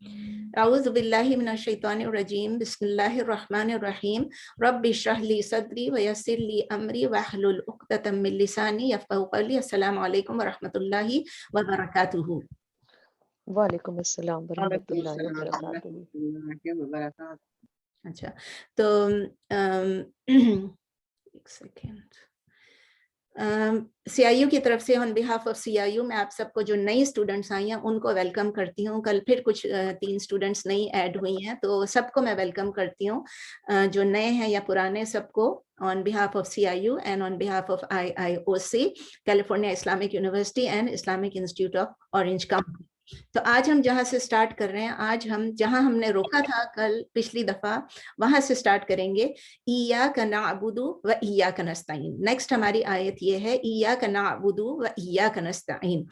أعوذ بالله من الشيطان الرجيم بسم الله الرحمن الرحيم رب اشرح لي صدري ويسر لي أمري واحلل عقدة من لساني يفقهوا قولي. السلام عليكم ورحمة الله وبركاته. وعلیکم السلام ورحمۃ وعلیکم اللہ السلام وبرکاتہ۔ ورحمۃ اللہ وبرکاتہ۔ اچھا تو ایک سیکنڈ، سی آئی یو کی طرف سے آن behalf of C I you میں آپ سب کو جو نئی اسٹوڈنٹس آئی ہیں ان کو ویلکم کرتی ہوں. کل پھر کچھ 3 اسٹوڈنٹس نئی ایڈ ہوئی ہیں تو سب کو میں ویلکم کرتی ہوں، جو نئے ہیں یا پرانے سب کو، on behalf of CIU and on behalf of IIOC, California Islamic University and Islamic Institute of Orange County. تو آج ہم جہاں سے سٹارٹ کر رہے ہیں، آج ہم جہاں ہم نے روکا تھا کل پچھلی دفعہ وہاں سے سٹارٹ کریں گے. ایاک نعبد و ایاک نستعین. نیکسٹ ہماری آیت یہ ہے ایاک نعبد و ایاک نستعین.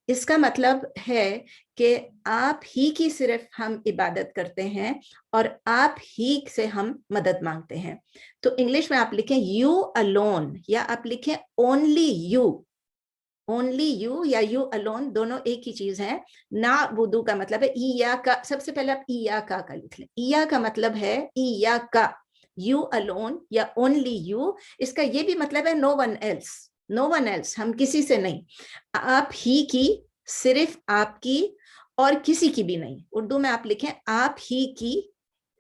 اس کا مطلب ہے کہ آپ ہی کی صرف ہم عبادت کرتے ہیں اور آپ ہی سے ہم مدد مانگتے ہیں. تو انگلش میں آپ لکھیں یو الون یا آپ لکھیں اونلی یو. اونلی یو یا یو الون دونوں ایک ہی چیز ہے. نعبدو کا مطلب ہے ایا کا. سب سے پہلے آپ ایا کا لکھ لیں. ایا کا مطلب ہے ایا کا، یو الون یا اونلی یو. اس کا یہ بھی مطلب ہے نو ون ایلس، نو ون ایلس، ہم کسی سے نہیں. آپ ہی کی، صرف آپ کی اور کسی کی بھی نہیں. اردو میں آپ لکھیں آپ ہی کی،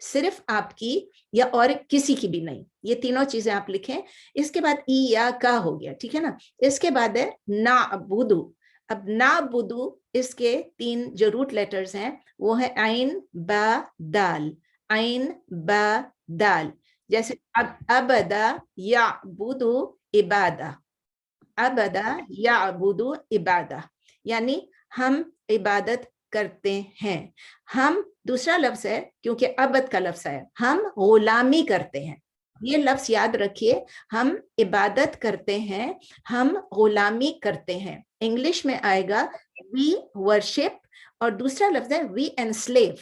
صرف آپ کی یا اور کسی کی بھی نہیں. یہ تینوں چیزیں آپ لکھیں. اس کے بعد ایاکا ہو گیا، ٹھیک ہے نا. اس کے بعد ہے نعبدو. اب نعبدو اس کے 3 جو روٹ لیٹرز ہیں وہ ہے عین با دال. عین با دال. جیسے ابدا یعبدو عبادہ، ابدا یعبدو عبادہ، یعنی ہم عبادت کرتے ہیں. ہم دوسرا لفظ ہے کیونکہ عبد کا لفظ ہے، ہم غلامی کرتے ہیں. یہ لفظ یاد رکھیے، ہم عبادت کرتے ہیں، ہم غلامی کرتے ہیں. انگلش میں آئے گا وی ورشپ، اور دوسرا لفظ ہے وی انسلیو.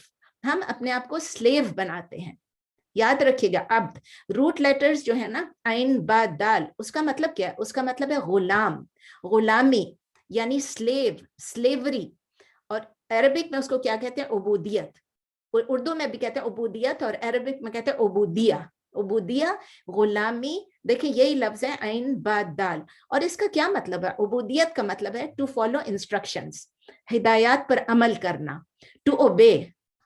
ہم اپنے آپ کو سلیو بناتے ہیں. یاد رکھیے گا عبد. روٹ لیٹرز جو ہے نا عین با دال، اس کا مطلب کیا ہے؟ اس کا مطلب ہے غلام، غلامی یعنی سلیو، سلیوری. اور عربک میں اس کو کیا کہتے ہیں؟ عبودیت. اردو میں بھی کہتے ہیں عبودیت اور عربک میں کہتے ہیں عبودیہ. عبودیہ، غلامی. دیکھیں یہی لفظ ہے عین با دال. اور اس کا کیا مطلب ہے؟ عبودیت کا مطلب ہے ٹو فالو انسٹرکشنز، ہدایات پر عمل کرنا. ٹو اوبے،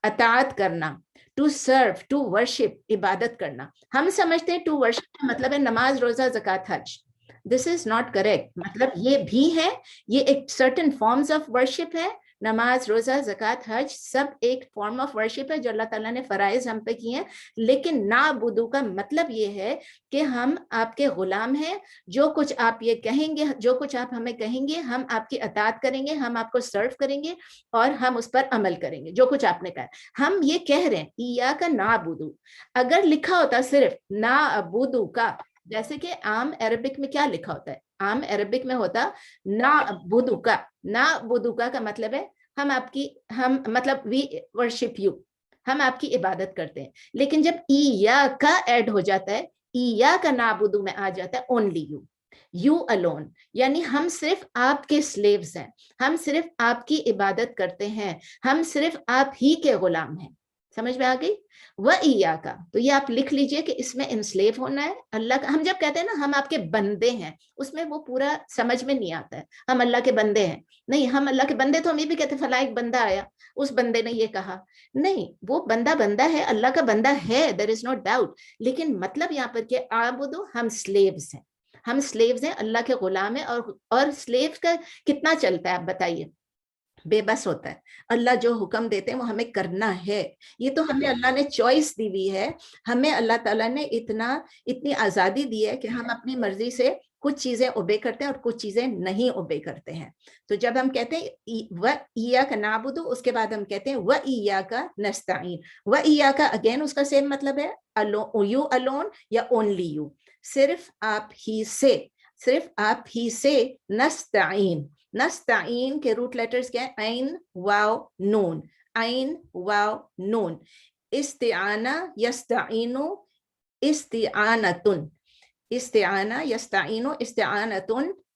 اطاعت کرنا. ٹو سرو، ٹو ورشپ، عبادت کرنا. ہم سمجھتے ہیں ٹو ورشپ کا مطلب ہے نماز، روزہ، زکوٰۃ، حج. دس از ناٹ کریکٹ. مطلب یہ بھی ہے، یہ ایک سرٹن فارمز آف ورشپ ہے. نماز، روزہ، زکوٰۃ، حج سب ایک فارم آف ورشپ ہے جو اللہ تعالیٰ نے فرائض ہم پہ کیے ہیں. لیکن نعبدو کا مطلب یہ ہے کہ ہم آپ کے غلام ہیں. جو کچھ آپ یہ کہیں گے، جو کچھ آپ ہمیں کہیں گے، ہم آپ کی اطاعت کریں گے، ہم آپ کو سرو کریں گے اور ہم اس پر عمل کریں گے جو کچھ آپ نے کہا. ہم یہ کہہ رہے ہیں ایاک نعبدو. اگر لکھا ہوتا صرف نعبدو کا، جیسے کہ عام عربک میں کیا لکھا ہوتا ہے؟ عام عربک میں ہوتا نعبدو کا. نعبدو کا مطلب ہے ہم آپ کی، ہم مطلب وی ورشپ یو، ہم آپ کی عبادت کرتے ہیں. لیکن جب ایاک ایڈ ہو جاتا ہے، ایاک نعبدو میں آ جاتا ہے اونلی یو، یو الون، یعنی ہم صرف آپ کے سلیوز ہیں، ہم صرف آپ کی عبادت کرتے ہیں، ہم صرف آپ ہی کے غلام ہیں. سمجھ میں آ گئی؟ وَإِيَّاكَ. تو یہ آپ لکھ لیجئے کہ اس میں انسلیو ہونا ہے اللہ کا. ہم جب کہتے ہیں نا ہم آپ کے بندے ہیں، اس میں وہ پورا سمجھ میں نہیں آتا ہے ہم اللہ کے بندے ہیں. نہیں، ہم اللہ کے بندے تو ہم یہ بھی کہتے ہیں فلاں ایک بندہ آیا، اس بندے نے یہ کہا. نہیں، وہ بندہ ہے، اللہ کا بندہ ہے، there is no doubt. لیکن مطلب یہاں پر کہ عابدو، ہم سلیوز ہیں، ہم سلیوز ہیں، اللہ کے غلام ہیں. اور سلیو کا کتنا چلتا ہے آپ بتائیے؟ بے بس ہوتا ہے. اللہ جو حکم دیتے ہیں وہ ہمیں کرنا ہے. یہ تو ہمیں اللہ نے چوائس دی ہوئی ہے. ہمیں اللہ تعالیٰ نے اتنی آزادی دی ہے کہ ہم اپنی مرضی سے کچھ چیزیں اوبے کرتے ہیں اور کچھ چیزیں نہیں اوبے کرتے ہیں. تو جب ہم کہتے ہیں وَإِيَّاكَ نَعْبُدُ، اس کے بعد ہم کہتے ہیں وَإِيَّاكَ نَسْتَعِينُ. وَإِيَّاكَ اگین اس کا سیم مطلب ہے یو الون یا اونلی یو، صرف آپ ہی سے، صرف آپ ہی سے. نستعین، نستعین کے روٹ لیٹرز کیا ہیں؟ عین واو نون. عین واو نون. استعانہ یستعینو، استعانتن. استعانہ یستعینو، استعانتن.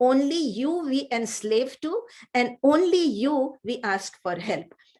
only you we enslave to, and only you we ask for help.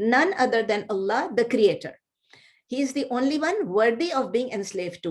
none other than Allah the creator. He is the only one worthy of being enslaved to,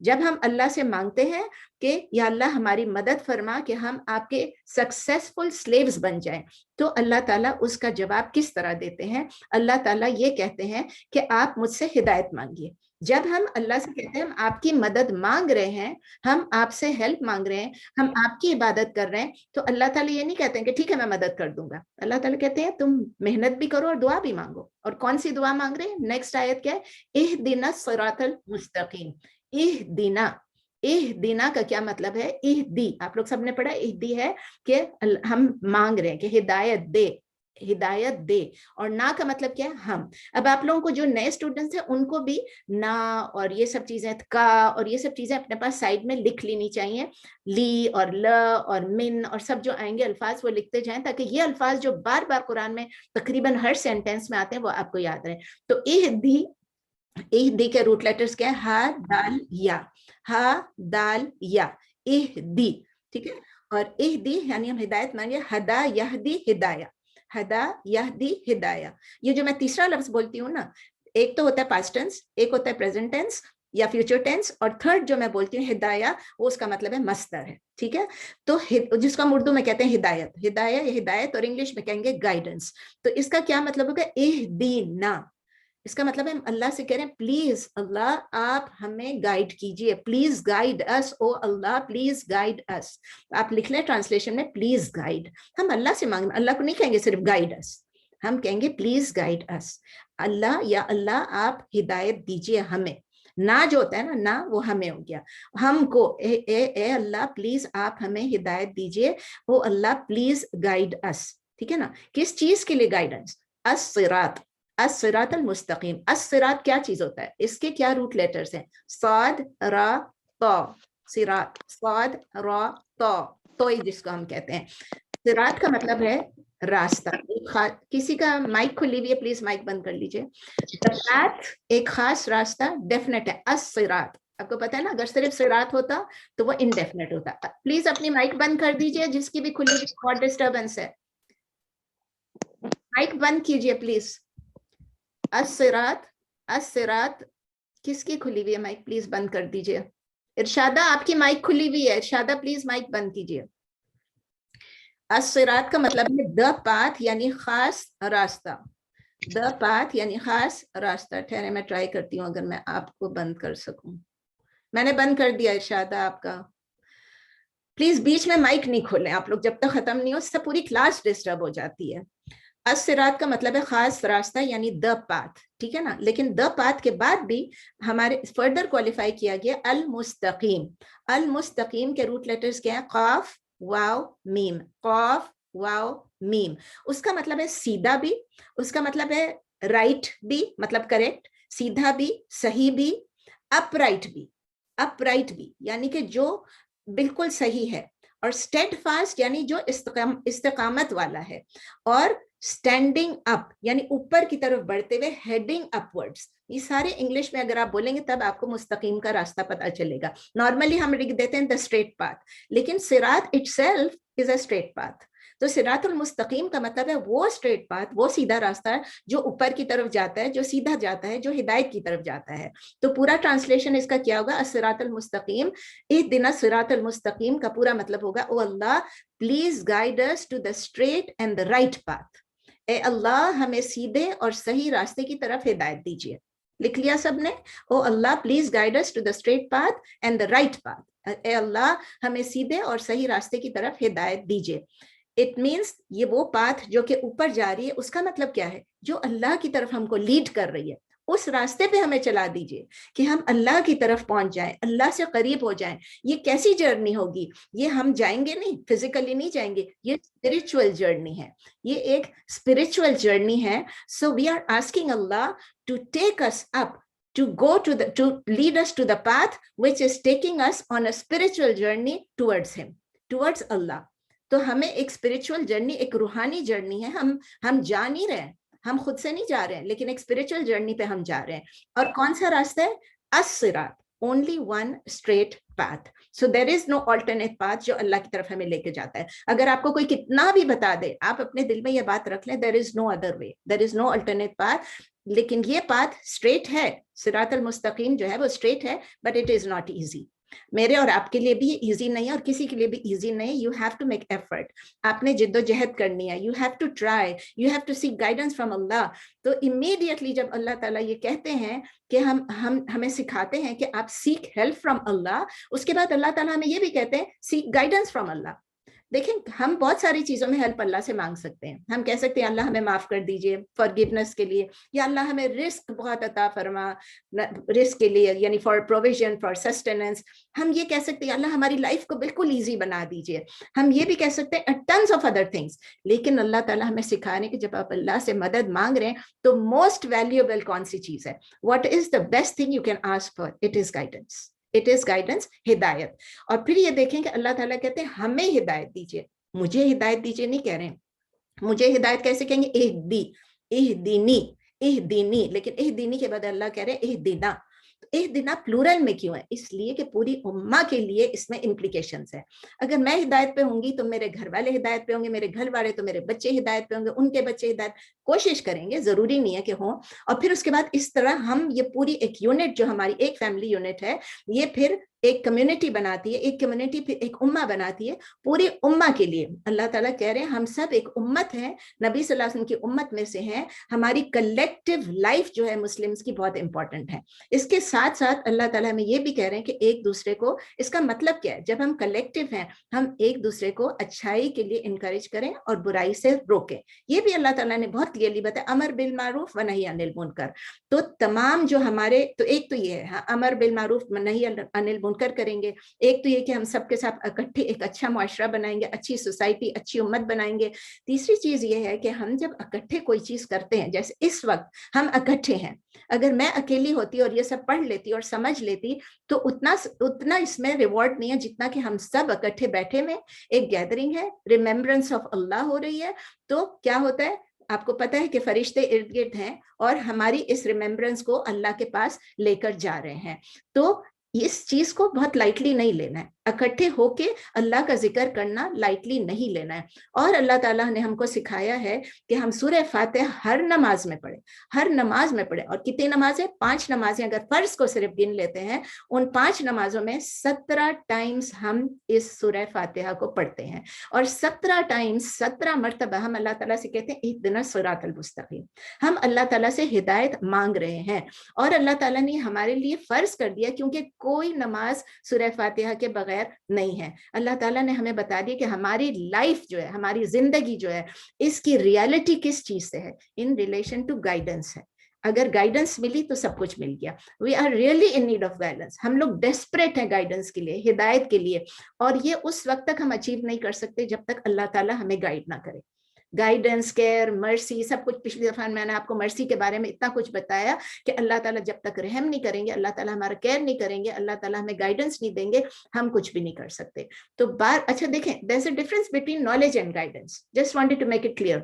جب ہم اللہ سے مانگتے ہیں کہ یا اللہ ہماری مدد فرما کہ ہم آپ کے سکسیسفل سلیوز بن جائیں, تو اللہ تعالیٰ اس کا جواب کس طرح دیتے ہیں؟ اللہ تعالیٰ یہ کہتے ہیں کہ آپ مجھ سے ہدایت مانگیے. جب ہم اللہ سے کہتے ہیں ہم آپ کی مدد مانگ رہے ہیں, ہم آپ سے ہیلپ مانگ رہے ہیں, ہم آپ کی عبادت کر رہے ہیں, تو اللہ تعالیٰ یہ نہیں کہتے ہیں کہ ٹھیک ہے میں مدد کر دوں گا. اللہ تعالیٰ کہتے ہیں تم محنت بھی کرو اور دعا بھی مانگو. اور کون سی دعا مانگ رہے ہیں؟ نیکسٹ آیت کیا ہے؟ اہدنا الصراط المستقیم. اہدنا کا کیا مطلب ہے؟ اہدی, آپ لوگ سب نے پڑھا, اہدی ہے کہ ہم مانگ رہے ہیں کہ ہدایت دے, ہدایت دے. اور نا کا مطلب کیا ہے؟ ہم. اب آپ لوگوں کو جو نئے اسٹوڈنٹس ہیں ان کو بھی نا اور یہ سب چیزیں, کا اور یہ سب چیزیں اپنے پاس سائڈ میں لکھ لینی چاہیے. لی اور ل اور من اور سب جو آئیں گے الفاظ وہ لکھتے جائیں, تاکہ یہ الفاظ جو بار بار قرآن میں تقریباً ہر سینٹینس میں آتے ہیں وہ آپ کو یاد رہیں. تو اہدی کے روٹ لیٹرز کیا ہے؟ ہا دال یا, ہا دال یا, اہدی. ٹھیک ہے, اور اہدی یعنی ہم ہدایت مانگے, ہدا یہدی ہدایہ, ہدا یہدی ہدایہ. یہ جو میں تیسرا لفظ بولتی ہوں نا, ایک تو ہوتا ہے پاسٹ ٹینس, ایک ہوتا ہے پریزنٹ ٹینس یا فیوچر ٹینس, اور تھرڈ جو میں بولتی ہوں ہدایہ, وہ اس کا مطلب ہے مصدر ہے. ٹھیک ہے, تو جس کو ہم اردو میں کہتے ہیں ہدایت, ہدایہ یا ہدایت, اور انگلش میں کہیں گے گائیڈنس. تو اس کا کیا مطلب ہوگا؟ اہدینا. اس کا مطلب ہے ہم اللہ سے کہہ رہے ہیں پلیز اللہ آپ ہمیں گائیڈ کیجئے, پلیز گائیڈ اس, او اللہ پلیز گائیڈ اس. آپ لکھ لیں ٹرانسلیشن میں پلیز گائیڈ. ہم اللہ سے مانگیں, اللہ کو نہیں کہیں گے صرف گائیڈ اس, ہم کہیں گے پلیز گائیڈ اس. اللہ یا اللہ آپ ہدایت دیجئے ہمیں. نا جو ہوتا ہے نا, نا وہ ہمیں ہو گیا, ہم کو اے اللہ پلیز آپ ہمیں ہدایت دیجئے, او اللہ پلیز گائیڈ اس. ٹھیک ہے نا, کس چیز کے لیے گائیڈنس؟ الصراط, الصراط المستقیم. الصراط کیا چیز ہوتا ہے؟ اس کے کیا روٹ لیٹرز ہیں؟ صاد را طا, صراط, صاد را طا, توئی جس کو ہم کہتے ہیں. صراط کا مطلب ہے راستہ. کسی کا مائک کھلی ہوئی ہے, پلیز مائک بند کر لیجئے. ایک خاص راستہ ڈیفینیٹ ہے. الصراط آپ کو پتا ہے نا, اگر صرف صراط ہوتا تو وہ انڈیفینیٹ ہوتا. پلیز اپنی مائک بند کر دیجئے, جس کی بھی کھلی ہوئی, بہت ڈسٹربنس ہے. مائک بند کیجئے پلیز. الصراط, الصراط کس کی کھلی ہوئی ہے مائک؟ پلیز بند کر دیجئے. ارشادہ آپ کی مائک کھلی ہوئی ہے, ارشادہ پلیز مائک بند کیجئے. الصراط کا مطلب ہے the path یعنی خاص راستہ. the path یعنی خاص راستہ. ٹھہرے میں ٹرائی کرتی ہوں اگر میں آپ کو بند کر سکوں. میں نے بند کر دیا ارشادہ آپ کا. پلیز بیچ میں مائک نہیں کھولیں آپ لوگ جب تک ختم نہیں ہو, اس سے پوری کلاس ڈسٹرب ہو جاتی ہے. الصراط کا مطلب ہے خاص راستہ یعنی the path. ٹھیک ہے نا, لیکن the path کے بعد بھی ہمارے فردر کوالیفائی کیا گیا المستقیم. المستقیم کے روٹ لیٹرز کیا ہیں؟ قاف واو میم, قاف واو میم. اس کا مطلب ہے سیدھا بھی, اس کا مطلب ہے رائٹ بھی, مطلب کریکٹ, سیدھا بھی, صحیح بھی, اپ رائٹ بھی. اپ رائٹ بھی یعنی کہ جو بالکل صحیح ہے, اور اسٹیڈ فاسٹ یعنی جو استقامت والا ہے, اور اسٹینڈنگ اپ یعنی اوپر کی طرف بڑھتے ہوئے, ہیڈنگ اپ ورڈس. یہ سارے انگلش میں اگر آپ بولیں گے تب آپ کو مستقیم کا راستہ پتہ چلے گا. نارملی ہم لکھ دیتے ہیں the straight path, لیکن صراط itself is a straight path. تو صراط المستقیم کا مطلب ہے وہ اسٹریٹ پاتھ, وہ سیدھا راستہ ہے جو اوپر کی طرف جاتا ہے, جو سیدھا جاتا ہے, جو ہدایت کی طرف جاتا ہے. تو پورا ٹرانسلیشن اس کا کیا ہوگا؟ الصراط المستقیم. اہدنا الصراط المستقیم کا پورا مطلب ہوگا O Allah please guide us to the straight and the right path. اے اللہ ہمیں سیدھے اور صحیح راستے کی طرف ہدایت دیجیے. لکھ لیا سب نے؟ O Allah please guide us to the straight path and the right path. اے اللہ ہمیں سیدھے اور صحیح راستے کی طرف ہدایت دیجیے. اٹ مینس یہ وہ پاتھ جو کہ اوپر جا رہی ہے, اس کا مطلب کیا ہے؟ جو اللہ کی طرف ہم کو لیڈ کر رہی ہے, اس راستے پہ ہمیں چلا دیجیے کہ ہم اللہ کی طرف پہنچ جائیں, اللہ سے قریب ہو جائیں. یہ کیسی جرنی ہوگی؟ یہ ہم جائیں گے نہیں, فزیکلی نہیں جائیں گے, یہ اسپرچل جرنی ہے, یہ ایک اسپرچل جرنی ہے. So we are asking Allah to take us up, to go to lead us to the path which is taking us on a spiritual journey towards him, towards Allah. تو ہمیں ایک spiritual journey, ایک روحانی journey ہے. ہم جا نہیں رہے ہیں, ہم خود سے نہیں جا رہے ہیں, لیکن ایک اسپرچل جرنی پہ ہم جا رہے ہیں. اور کون سا راستہ ہے؟ الصراط, only one straight path. So there is no alternate path جو اللہ کی طرف ہمیں لے کے جاتا ہے. اگر آپ کو کوئی کتنا بھی بتا دے, آپ اپنے دل میں یہ بات رکھ لیں, there is no other way, there is no alternate path. لیکن یہ پاتھ اسٹریٹ ہے, صراط المستقیم جو ہے وہ اسٹریٹ ہے, but it is not easy. میرے اور آپ کے لیے بھی ایزی نہیں ہے اور کسی کے لیے بھی ایزی نہیں. You have to make effort, آپ نے جد و جہد کرنی ہے. You have to try, you have to seek guidance from Allah. تو امیڈیٹلی جب اللہ تعالیٰ یہ کہتے ہیں کہ ہمیں سکھاتے ہیں کہ آپ سیک ہیلپ فرام اللہ, اس کے بعد اللہ تعالیٰ ہمیں یہ بھی کہتے ہیں سیک گائیڈنس فرام اللہ. دیکھیں ہم بہت ساری چیزوں میں ہیلپ اللہ سے مانگ سکتے ہیں. ہم کہہ سکتے ہیں اللہ ہمیں معاف کر دیجئے فارگیونیس کے لیے, یا اللہ ہمیں رزق بہت عطا فرما رزق کے لیے, یعنی فار پروویژن, فار سسٹیننس. ہم یہ کہہ سکتے ہیں اللہ ہماری لائف کو بالکل ایزی بنا دیجئے. ہم یہ بھی کہہ سکتے ہیں ٹنس آف ادر تھنگس. لیکن اللہ تعالیٰ ہمیں سکھانے کہ جب آپ اللہ سے مدد مانگ رہے ہیں تو موسٹ ویلیوبل کون سی چیز ہے, what is the best thing you can ask for, it is guidance. It is guidance, ہدایت. اور پھر یہ دیکھیں کہ اللہ تعالیٰ کہتے ہیں ہمیں ہدایت دیجیے, مجھے ہدایت دیجیے نہیں کہہ رہے ہیں. مجھے ہدایت کیسے کہیں گے, اہدینی, اہدینی, لیکن اہدینی کے بعد اللہ کہہ رہے ہیں اہدینا. اہدینا پلورل میں کیوں ہے, اس لیے کہ پوری امہ کے لیے اس میں امپلیکیشنز ہیں. اگر میں ہدایت پہ ہوں گی تو میرے گھر والے ہدایت پہ ہوں گے, میرے گھر والے تو میرے بچے ہدایت پہ ہوں گے, ان کے بچے ہدایت, کوشش کریں گے, ضروری نہیں ہے کہ ہوں. اور پھر اس کے بعد اس طرح ہم یہ پوری ایک یونٹ جو ہماری ایک فیملی یونٹ ہے, یہ پھر ایک کمیونٹی بناتی ہے, ایک کمیونٹی پھر ایک امہ بناتی ہے پوری امہ کے لیے. اللہ تعالیٰ کہہ رہے ہیں ہم سب ایک امت ہیں, نبی صلی اللہ علیہ وسلم کی امت میں سے ہیں. ہماری کلیکٹیو لائف جو ہے مسلمز کی بہت امپورٹنٹ ہے. اس کے ساتھ ساتھ اللہ تعالیٰ ہمیں یہ بھی کہہ رہے ہیں کہ ایک دوسرے کو, اس کا مطلب کیا ہے, جب ہم کلیکٹیو ہیں ہم ایک دوسرے کو اچھائی کے لیے انکریج کریں اور برائی سے روکیں. یہ بھی اللہ تعالیٰ نے بہت کلیئرلی بتایا, امر بالمعروف و نہی عن المنکر. تو تمام جو ہمارے, تو ایک تو یہ ہے امر بالمعروف و نہی عن المنکر کریں گے, ایک تو یہ کہ ہم سب کے ساتھ اکٹھے ایک اچھا معاشرہ بنائیں گے, اچھی سوسائٹی, اچھی امت بنائیں گے. تیسری چیز یہ ہے کہ ہم جب اکٹھے کوئی چیز کرتے ہیں, جیسے اس وقت ہم اکٹھے ہیں, اگر میں اکیلی ہوتی اور یہ سب پڑھ لیتی اور سمجھ لیتی تو اتنا اس میں ریوارڈ نہیں ہے جتنا کہ ہم سب اکٹھے بیٹھے میں ایک گیدرنگ ہے, ریممبرنس آف اللہ ہو رہی ہے. تو کیا ہوتا ہے, آپ کو پتا ہے کہ فرشتے ارد گرد ہیں اور ہماری اس ریممبرنس کو اللہ کے پاس لے کر جا رہے ہیں. تو اس چیز کو بہت لائٹلی نہیں لینا ہے, اکٹھے ہو کے اللہ کا ذکر کرنا لائٹلی نہیں لینا ہے. اور اللہ تعالیٰ نے ہم کو سکھایا ہے کہ ہم سورہ فاتحہ ہر نماز میں پڑھیں, ہر نماز میں پڑھیں. اور کتنی نمازیں, 5 نمازیں اگر فرض کو صرف گن لیتے ہیں, ان 5 نمازوں میں 17 ٹائمز ہم اس سورہ فاتحہ کو پڑھتے ہیں. اور 17 ٹائمز 17 مرتبہ ہم اللہ تعالیٰ سے کہتے ہیں اہدنا الصراط المستقیم. ہم اللہ تعالیٰ سے ہدایت مانگ رہے ہیں. اور اللہ تعالیٰ نے ہمارے لیے فرض کر دیا, کیونکہ کوئی نماز سورہ فاتحہ کے بغیر نہیں ہے. اللہ تعالیٰ نے ہمیں بتا دیا کہ ہماری لائف جو ہے, ہماری زندگی جو ہے, اس کی ریالٹی کس چیز سے ہے, ان ریلیشن ٹو گائیڈنس ہے. اگر گائیڈنس ملی تو سب کچھ مل گیا. We are really in need of guidance. ہم لوگ ڈیسپریٹ ہیں گائیڈنس کے لیے, ہدایت کے لیے. اور یہ اس وقت تک ہم اچیو نہیں کر سکتے جب تک اللہ تعالیٰ ہمیں گائیڈ نہ کرے. گائیڈنس, کیئر, مرسی, سب کچھ. پچھلی دفعہ میں نے آپ کو مرسی کے بارے میں اتنا کچھ بتایا کہ اللہ تعالیٰ جب تک رحم نہیں کریں گے, اللہ تعالیٰ ہمارا کیئر نہیں کریں گے, اللہ تعالیٰ ہمیں گائیڈنس نہیں دیں گے, ہم کچھ بھی نہیں کر سکتے. تو اچھا دیکھیں, there's a difference between knowledge and guidance. Just wanted to make it clear.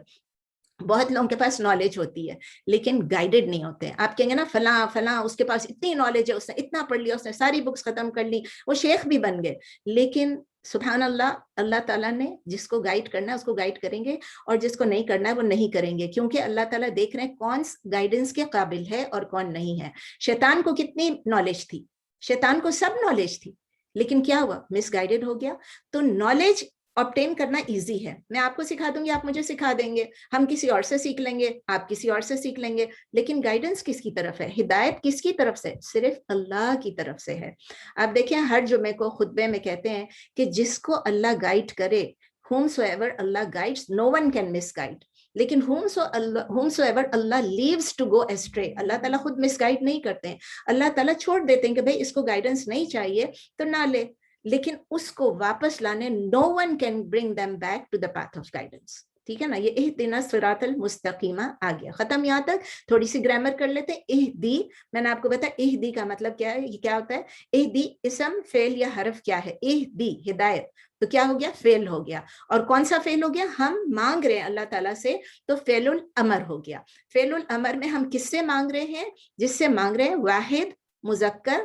بہت لوگوں کے پاس نالج ہوتی ہے لیکن گائیڈڈ نہیں ہوتے ہیں. آپ کہیں گے نا فلاں فلاں اس کے پاس اتنی نالج ہے, اس نے اتنا پڑھ لیا, اس نے ساری بکس ختم کر لی, وہ شیخ بھی بن گئے. لیکن سبحان اللہ, اللہ تعالیٰ نے جس کو گائیڈ کرنا ہے اس کو گائیڈ کریں گے, اور جس کو نہیں کرنا ہے وہ نہیں کریں گے, کیونکہ اللہ تعالیٰ دیکھ رہے ہیں کون گائیڈنس کے قابل ہے اور کون نہیں ہے. شیطان کو کتنی نالج تھی, شیطان کو سب نالج تھی, لیکن کیا ہوا, مس گائیڈڈ ہو گیا. تو نالج آبٹین کرنا ایزی ہے, میں آپ کو سکھا دوں گی, آپ مجھے سکھا دیں گے, ہم کسی اور سے سیکھ لیں گے, آپ کسی اور سے سیکھ لیں گے. لیکن گائیڈنس کس کی طرف ہے, ہدایت کس کی طرف سے, صرف اللہ کی طرف سے ہے. آپ دیکھیں ہر جمعے کو خطبے میں کہتے ہیں کہ جس کو اللہ گائیڈ کرے, whomsoever Allah guides, no one can misguide. لیکن whomsoever Allah leaves to go astray, اللہ تعالیٰ خود مس گائیڈ نہیں کرتے ہیں. اللہ تعالیٰ چھوڑ دیتے ہیں کہ بھائی اس کو گائیڈنس نہیں چاہیے تو نہ لے, لیکن اس کو واپس لانے no one can bring them back to the path of guidance. ٹھیک ہے نا, یہ اہدنا الصراط المستقیمہ آ گیا, ختم. یہاں تک تھوڑی سی گرامر کر لیتے ہیں. اہدی, میں نے آپ کو بتایا اہدی کا مطلب کیا ہے, یہ کیا ہوتا ہے. اہدی اسم, فعل یا حرف کیا ہے, اہدی ہدایت, تو کیا ہو گیا, فعل ہو گیا. اور کون سا فعل ہو گیا, ہم مانگ رہے ہیں اللہ تعالیٰ سے, تو فعل الامر ہو گیا. فعل الامر میں ہم کس سے مانگ رہے ہیں, جس سے مانگ رہے ہیں, واحد, مذکر,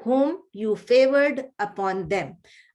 whom you favored upon them.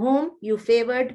whom you favored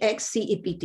EXCEPT,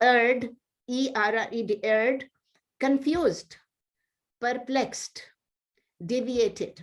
erred, E-R-R-E-D, erred, confused, perplexed, deviated,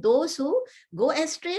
those who go astray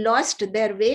lost their way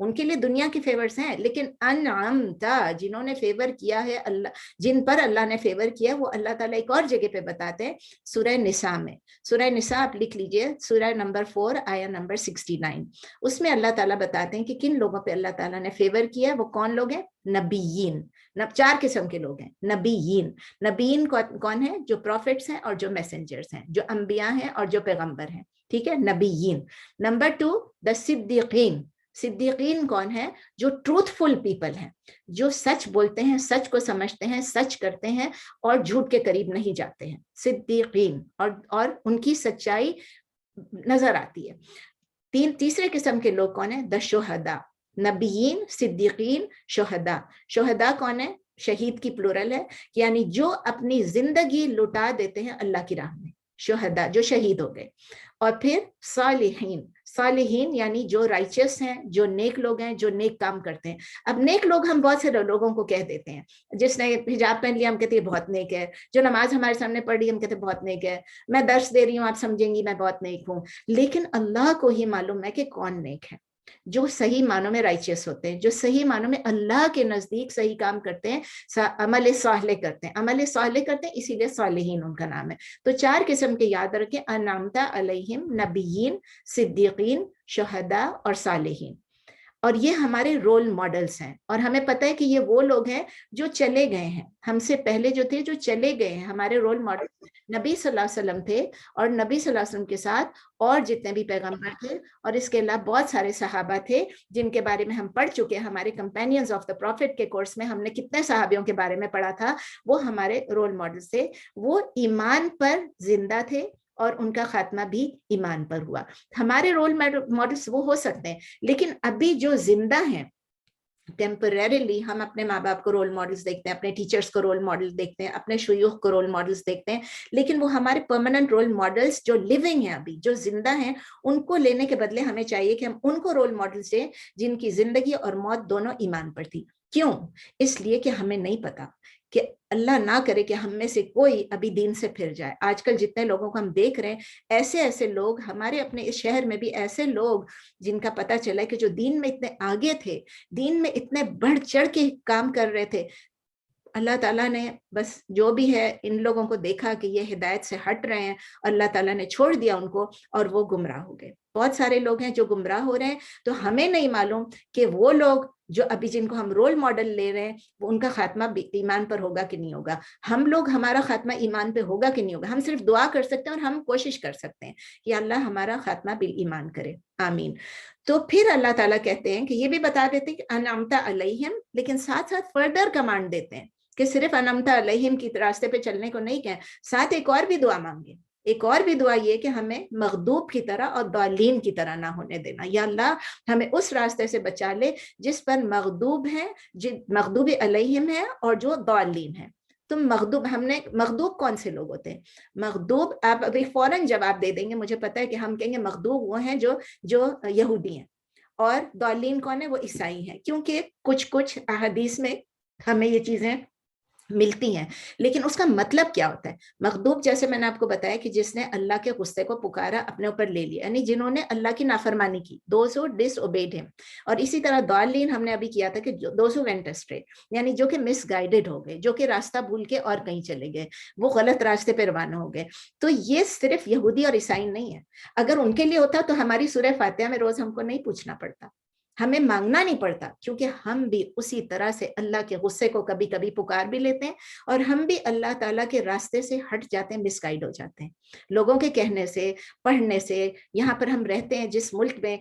ان کے لیے دنیا کے فیورز ہیں، لیکن انعمتا جنہوں نے فیور کیا ہے اللہ، جن پر اللہ نے فیور کیا، وہ اللہ تعالیٰ ایک اور جگہ پہ بتاتے ہیں سورہ نساء میں. سورہ نساء آپ لکھ لیجئے، سورہ نمبر 4 آیا نمبر 69. اس میں اللہ تعالیٰ بتاتے ہیں کہ کن لوگوں پہ اللہ تعالیٰ نے فیور کیا. وہ کون لوگ ہیں؟ نبیین. 4 قسم کے لوگ ہیں نبیین. نبیین کون ہیں؟ جو پروفٹس ہیں اور جو میسنجرز ہیں، جو انبیاء ہیں اور جو پیغمبر ہیں. ٹھیک ہے، نبیین. نمبر 2 دا صدیقین. صدیقین کون ہے؟ جو ٹروتھ فل پیپل ہیں، جو سچ بولتے ہیں، سچ کو سمجھتے ہیں، سچ کرتے ہیں اور جھوٹ کے قریب نہیں جاتے ہیں. صدیقین، اور ان کی سچائی نظر آتی ہے. تیسرے قسم کے لوگ کون ہیں؟ دا شہداء. نبیین، صدیقین، شہداء. شہداء کون ہے؟ شہید کی پلورل ہے، یعنی جو اپنی زندگی لٹا دیتے ہیں اللہ کی راہ میں، شہداء جو شہید ہو گئے. اور پھر صالحین. صالحین یعنی جو رائچس ہیں، جو نیک لوگ ہیں، جو نیک کام کرتے ہیں. اب نیک لوگ ہم بہت سے لوگوں کو کہہ دیتے ہیں. جس نے حجاب پہن لیا ہم کہتے ہیں بہت نیک ہے، جو نماز ہمارے سامنے پڑھ رہی ہم کہتے ہیں بہت نیک ہے، میں درس دے رہی ہوں آپ سمجھیں گی میں بہت نیک ہوں. لیکن اللہ کو ہی معلوم ہے کہ کون نیک ہے. جو صحیح معنوں میں رائچس ہوتے ہیں، جو صحیح معنوں میں اللہ کے نزدیک صحیح کام کرتے ہیں، عمل صالح کرتے ہیں، عمل صالح کرتے ہیں، اسی لیے صالحین ان کا نام ہے. تو 4 قسم کے یاد رکھیں، انعمت علیہم، نبیین، صدیقین، شہداء اور صالحین. اور یہ ہمارے رول ماڈلز ہیں، اور ہمیں پتہ ہے کہ یہ وہ لوگ ہیں جو چلے گئے ہیں ہم سے پہلے، جو تھے جو چلے گئے ہیں. ہمارے رول ماڈل نبی صلی اللہ علیہ وسلم تھے، اور نبی صلی اللہ علیہ وسلم کے ساتھ اور جتنے بھی پیغمبر تھے، اور اس کے علاوہ بہت سارے صحابہ تھے جن کے بارے میں ہم پڑھ چکے ہیں. ہمارے کمپینینز آف دا پروفٹ کے کورس میں ہم نے کتنے صحابیوں کے بارے میں پڑھا تھا. وہ ہمارے رول ماڈلز تھے. وہ ایمان پر زندہ تھے اور ان کا خاتمہ بھی ایمان پر ہوا. ہمارے رول ماڈلز وہ ہو سکتے ہیں، لیکن ابھی جو زندہ ہیں ٹیمپریریلی ہم اپنے ماں باپ کو رول ماڈلز دیکھتے ہیں، اپنے ٹیچرز کو رول ماڈل دیکھتے ہیں، اپنے شیوخ کو رول ماڈلز دیکھتے ہیں، لیکن وہ ہمارے پرماننٹ رول ماڈلز جو لیونگ ہیں، ابھی جو زندہ ہیں، ان کو لینے کے بدلے ہمیں چاہیے کہ ہم ان کو رول ماڈلز دیں جن کی زندگی اور موت دونوں ایمان پر تھی. کیوں؟ اس لیے کہ ہمیں نہیں پتا کہ اللہ نہ کرے کہ ہم میں سے کوئی ابھی دین سے پھر جائے. آج کل جتنے لوگوں کو ہم دیکھ رہے ہیں، ایسے لوگ ہمارے اپنے اس شہر میں بھی ایسے لوگ جن کا پتہ چلا کہ جو دین میں اتنے آگے تھے، دین میں اتنے بڑھ چڑھ کے کام کر رہے تھے، اللہ تعالیٰ نے بس جو بھی ہے ان لوگوں کو دیکھا کہ یہ ہدایت سے ہٹ رہے ہیں، اللہ تعالیٰ نے چھوڑ دیا ان کو اور وہ گمراہ ہو گئے. بہت سارے لوگ ہیں جو گمراہ ہو رہے ہیں. تو ہمیں نہیں معلوم کہ وہ لوگ جو ابھی جن کو ہم رول ماڈل لے رہے ہیں وہ ان کا خاتمہ ایمان پر ہوگا کہ نہیں ہوگا. ہم لوگ ہمارا خاتمہ ایمان پہ ہوگا کہ نہیں ہوگا. ہم صرف دعا کر سکتے ہیں اور ہم کوشش کر سکتے ہیں کہ اللہ ہمارا خاتمہ بالایمان کرے، آمین. تو پھر اللہ تعالیٰ کہتے ہیں کہ یہ بھی بتا دیتے ہیں کہ انعمت علیہم، لیکن ساتھ ساتھ فردر کمانڈ دیتے ہیں کہ صرف انعمت علیہم کی راستے پہ چلنے کو نہیں کہیں، ساتھ ایک اور بھی دعا مانگے. ایک اور بھی دعا یہ کہ ہمیں مغضوب کی طرح اور ضالین کی طرح نہ ہونے دینا. یا اللہ ہمیں اس راستے سے بچا لے جس پر مغضوب ہیں، مغضوب علیہم ہے، اور جو ضالین ہیں. تم مغضوب، ہم نے مغضوب کون سے لوگ ہوتے ہیں؟ مغضوب آپ ابھی فوراً جواب دے دیں گے، مجھے پتا ہے کہ ہم کہیں گے مغضوب وہ ہیں جو یہودی ہیں، اور ضالین کون ہے؟ وہ عیسائی ہیں. کیونکہ کچھ احادیث میں ہمیں یہ چیزیں ملتی ہیں، لیکن اس کا مطلب کیا ہوتا ہے؟ مغضوب جیسے میں نے آپ کو بتایا کہ جس نے اللہ کے غصے کو پکارا، اپنے اوپر لے لیا، یعنی جنہوں نے اللہ کی نافرمانی کی، those who disobeyed him. اور اسی طرح ضالین ہم نے ابھی کیا تھا کہ those who went astray، یعنی جو کہ مس گائیڈڈ ہو گئے، جو کہ راستہ بھول کے اور کہیں چلے گئے، وہ غلط راستے پہ روانہ ہو گئے. تو یہ صرف یہودی اور عیسائی نہیں ہے. اگر ان کے لیے ہوتا تو ہماری سورہ فاتحہ میں روز ہم کو نہیں پوچھنا پڑتا، ہمیں مانگنا نہیں پڑتا، کیونکہ ہم بھی اسی طرح سے اللہ کے غصے کو کبھی کبھی پکار بھی لیتے ہیں، اور ہم بھی اللہ تعالیٰ کے راستے سے ہٹ جاتے ہیں، مس گائیڈ ہو جاتے ہیں لوگوں کے کہنے سے، پڑھنے سے. یہاں پر ہم رہتے ہیں جس ملک میں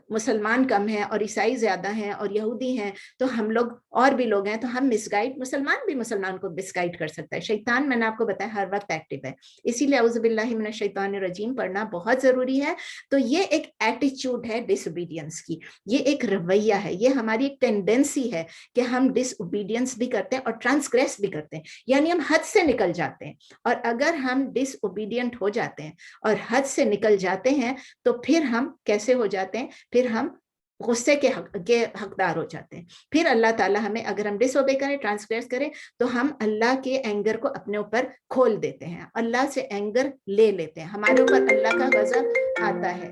مسلمان کم ہیں اور عیسائی زیادہ ہیں اور یہودی ہیں، تو ہم لوگ اور بھی لوگ ہیں، تو ہم مس گائیڈ، مسلمان بھی مسلمان کو مس گائیڈ کر سکتا ہے. شیطان میں نے آپ کو بتایا ہر وقت ایکٹیو ہے، اسی لیے اعوذ باللہ من الشیطان الرجیم پڑھنا بہت ضروری ہے. تو یہ ایک ایٹیچیوڈ ہے ڈس اوبیڈینس کی، یہ ایک رویہ ہے، یہ ہماری ایک ٹینڈنسی ہے کہ ہم ڈس اوبیڈینس بھی کرتے ہیں اور ٹرانسگریس بھی کرتے ہیں، یعنی ہم حد سے نکل جاتے ہیں. اور اگر ہم ڈس اوبیڈینٹ ہو جاتے ہیں اور حد سے نکل جاتے ہیں تو پھر ہم کیسے ہو جاتے ہیں؟ پھر ہم غصے کے حقدار ہو جاتے ہیں. پھر اللہ تعالیٰ ہمیں، اگر ہم ڈس اوبے کریں، ٹرانسگریس کریں، تو ہم اللہ کے اینگر کو اپنے اوپر کھول دیتے ہیں، اللہ سے اینگر لے لیتے ہیں، ہمارے اوپر اللہ کا غضب آتا ہے.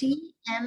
TM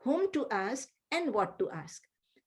whom to ask and what to ask।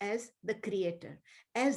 as the creator, as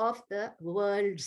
of the worlds,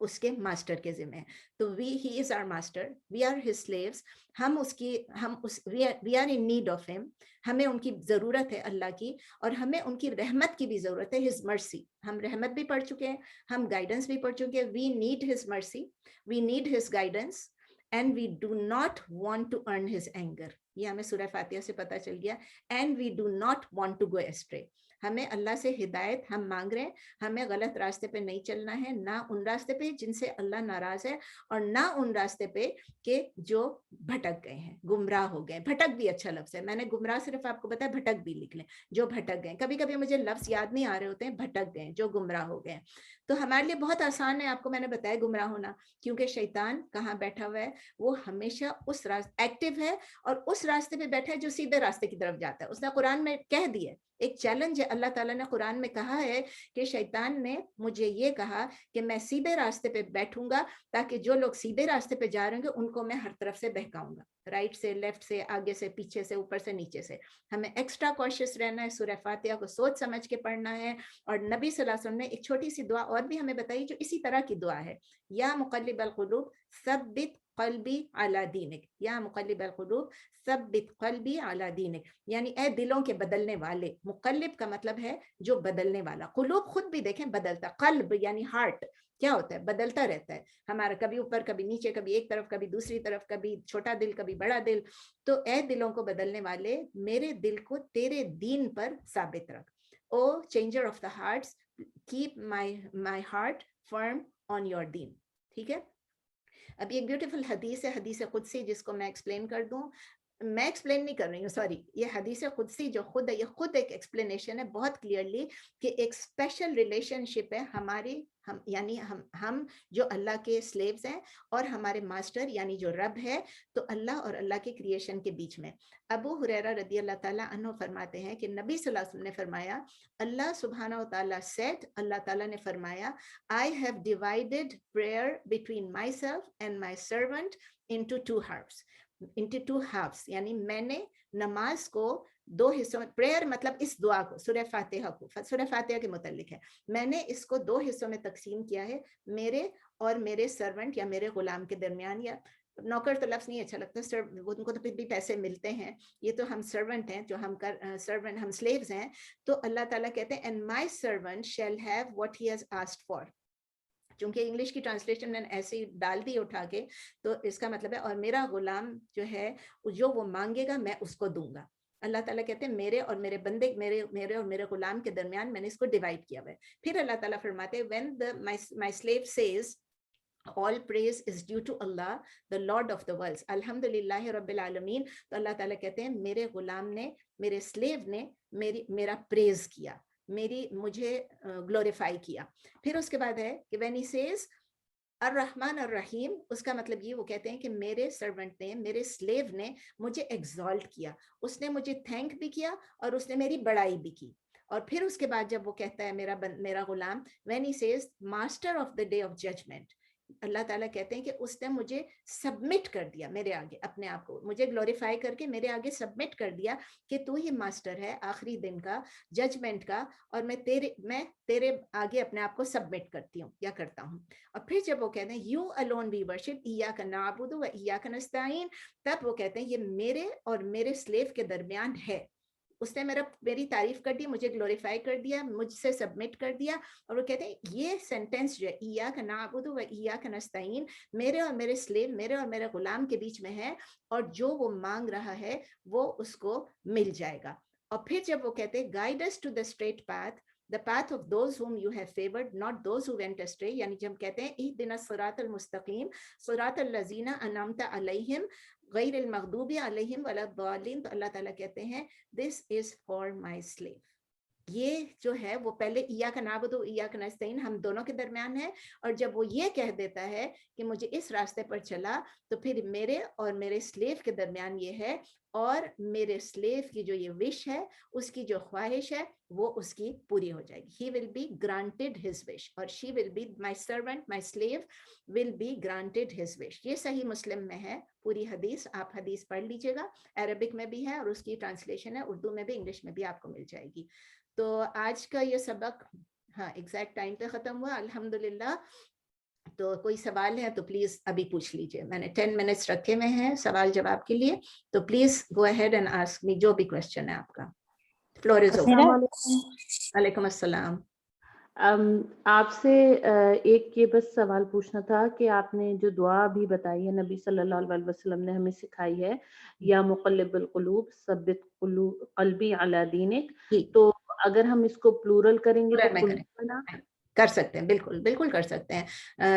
اس کے ماسٹر کے ذمہ ہے. تو he is our master, we are his slaves. We are in need of him. ہمیں ان کی ضرورت ہے اللہ کی, اور ہمیں ان کی رحمت کی بھی ضرورت ہے, ہز مرسی. ہم رحمت بھی پڑھ چکے ہیں, ہم گائیڈنس بھی پڑھ چکے ہیں. وی need his mercy, we need his guidance, and we do not want to earn his anger. یہ ہمیں سورہ فاتحہ سے پتہ چل گیا. And we do not want to go astray. ہمیں اللہ سے ہدایت ہم مانگ رہے ہیں, ہمیں غلط راستے پہ نہیں چلنا ہے, نہ ان راستے پہ جن سے اللہ ناراض ہے, اور نہ ان راستے پہ کہ جو بھٹک گئے ہیں, گمراہ ہو گئے. بھٹک بھی اچھا لفظ ہے, میں نے گمراہ صرف آپ کو بتایا, بھٹک بھی لکھ لیں, جو بھٹک گئے. کبھی کبھی مجھے لفظ یاد نہیں آ رہے ہوتے ہیں, بھٹک گئے, جو گمراہ ہو گئے. تو ہمارے لیے بہت آسان ہے, آپ کو میں نے بتایا, گمراہ ہونا, کیونکہ شیطان کہاں بیٹھا ہوا ہے, وہ ہمیشہ اس راستے ایکٹیو ہے, اور اس راستے پہ بیٹھا ہے جو سیدھے راستے کی طرف جاتا ہے. اس نے قرآن میں کہہ دیا, ایک چیلنج ہے, اللہ تعالیٰ نے قرآن میں کہا ہے کہ شیطان نے مجھے یہ کہا کہ میں سیدھے راستے پہ بیٹھوں گا, تاکہ جو لوگ سیدھے راستے پہ جا رہے ہوں گے ان کو میں ہر طرف سے بہکاؤں گا, رائٹ سے, لیفٹ سے, آگے سے, پیچھے سے, اوپر سے, نیچے سے. ہمیں ایکسٹرا کوشش رہنا ہے, سورہ فاتحہ کو سوچ سمجھ کے پڑھنا ہے. اور نبی صلی اللہ علیہ وسلم نے ایک چھوٹی سی دعا اور بھی ہمیں بتائی جو اسی طرح کی دعا ہے, یا مقلب القلوب ثبت قلبی علی دینک, یا مقلب القلوب ثبت قلبی علی دینک, یعنی اے دلوں کے بدلنے والے. مقلب کا مطلب ہے جو بدلنے والا. قلوب خود بھی دیکھیں بدلتا, قلب یعنی ہارٹ کیا ہوتا ہے, بدلتا رہتا ہے ہمارا, کبھی اوپر کبھی نیچے, کبھی ایک طرف کبھی دوسری طرف, کبھی چھوٹا دل کبھی بڑا دل. تو اے دلوں کو بدلنے والے, میرے دل کو تیرے دین پر ثابت رکھ. O changer of the hearts, keep my heart firm on your دین. ٹھیک ہے. اب ایک بیوٹیفل حدیث ہے, حدیث قدسی, جس کو میں ایکسپلین کر دوں. میں ایکسپلین نہیں کر رہی ہوں, سوری, یہ حدیث قدسی جو خود ہے, یہ خود ایک ایکسپلینیشن ہے بہت کلیئرلی, کہ ایک اسپیشل ریلیشن شپ ہے ہماری, یعنی ہم جو اللہ کے سلیوز ہیں, اور ہمارے ماسٹر یعنی جو رب ہے, تو اللہ اور اللہ کے کریشن کے بیچ میں. ابو ہریرہ رضی اللہ تعالیٰ عنہ فرماتے ہیں کہ نبی صلی اللہ علیہ وسلم نے فرمایا, اللہ سبحانہ و تعالیٰ said, اللہ تعالیٰ نے فرمایا, I have divided prayer between myself and my servant into two halves, یعنی میں نے نماز کو دو حصوں میں, پریئر مطلب اس دعا کو, سورہ فاتحہ کے متعلق ہے, میں نے اس کو دو حصوں میں تقسیم کیا ہے, میرے اور میرے سرونٹ یا میرے غلام کے درمیان. یا نوکر تو لفظ نہیں اچھا لگتا, ان کو تو پھر بھی پیسے ملتے ہیں, یہ تو ہم سرونٹ ہیں, جو ہم سلیوز ہیں. تو اللہ تعالیٰ کہتے ہیں, and my servant shall have what he has asked for. چونکہ انگلش کی ٹرانسلیشن میں ایسے ہی ڈال دی اٹھا کے, تو اس کا مطلب ہے, اور میرا غلام جو ہے, جو وہ مانگے گا میں اس کو دوں گا. اللہ تعالیٰ کہتے ہیں میرے اور میرے بندے, میرے اور میرے غلام کے درمیان میں نے اس کو ڈیوائڈ کیا ہوا ہے. پھر اللہ تعالیٰ فرماتے ہیں, when my slave says all praise is due to Allah, the Lord of the worlds, الحمدللہ رب العالمین, تو اللہ تعالیٰ کہتے ہیں میرے غلام نے, میرے سلیو نے میرا پریز کیا, مجھے گلوریفائی کیا. پھر اس کے بعد ہے کہ when he says الرحمن الرحیم, اس کا مطلب یہ, وہ کہتے ہیں کہ میرے سرونٹ نے, میرے سلیو نے مجھے ایگزالٹ کیا, اس نے مجھے تھینک بھی کیا, اور اس نے میری بڑائی بھی کی. اور پھر اس کے بعد جب وہ کہتا ہے میرا Ghulam, when he says master of the day of judgment, اللہ تعالیٰ کہتے ہیں کہ اس نے مجھے سبمٹ کر دیا میرے آگے, اپنے آپ کو مجھے گلوریفائی کر کے میرے آگے سبمٹ کر دیا کہ تو ہی ماسٹر ہے آخری دن کا, ججمنٹ کا, اور میں تیرے آگے اپنے آپ کو سبمٹ کرتی ہوں یا کرتا ہوں. اور پھر جب وہ کہتے ہیں یو الون وی ورشپ ایاک نعبد و ایاک نستعین, تب وہ کہتے ہیں یہ میرے اور میرے سلیو کے درمیان ہے. اس نے میری تعریف کر دی, مجھے گلوریفائی کر دیا, مجھ سے سبمٹ کر دیا. اور وہ کہتے ہیں یہ سینٹینس جو ہے, ایاک نعبد و ایاک نستعین, میرے اور میرے سلیو, میرے اور میرے غلام کے بیچ میں ہے, اور جو وہ مانگ رہا ہے وہ اس کو مل جائے گا. اور پھر جب وہ کہتے ہیں guide us to the straight path, the path of those whom you have favored, not those who went astray, یعنی جب کہتے ہیں اہدنا الصراط المستقیم صراط الذین انعمت علیہم غیر المغضوب علیہم ولا الضالین, تو اللہ تعالیٰ کہتے ہیں this is for my slave. یہ جو ہے وہ پہلے ایاک نعبد و ایاک نستعین ہم دونوں کے درمیان ہے, اور جب وہ یہ کہہ دیتا ہے کہ مجھے اس راستے پر چلا, تو پھر میرے اور میرے سلیو کے درمیان یہ ہے, اور میرے سلیو کی جو یہ وش ہے, اس کی جو خواہش ہے, وہ اس کی پوری ہو جائے گی. He will be granted his wish, اور she will be, my servant, my slave will be granted his wish. یہ صحیح مسلم میں ہے پوری حدیث, آپ حدیث پڑھ لیجئے گا, عربک میں بھی ہے اور اس کی ٹرانسلیشن ہے اردو میں بھی, انگلش میں بھی آپ کو مل جائے گی. تو آج کا یہ سبق ہاں ایگزیکٹ ٹائم پہ ختم ہوا الحمدللہ. تو کوئی سوال ہے تو پلیز ابھی پوچھ لیجیے. میں نے 10 منٹس رکھے ہوئے ہیں سوال جواب کے لیے, تو please go ahead and ask me جو بھی کوشچن ہے آپ کا. Floor is open. السلام علیکم. وعلیکم السلام. آپ سے ایک یہ بس سوال پوچھنا تھا کہ آپ نے جو دعا ابھی بتائی ہے نبی صلی اللہ علیہ وسلم نے ہمیں سکھائی ہے, یا مقلب القلوب ثبت قلبی علی دینک, تو اگر ہم اس کو پلورل کریں گے تو قلوبنا کر سکتے ہیں, بالکل بالکل کر سکتے ہیں.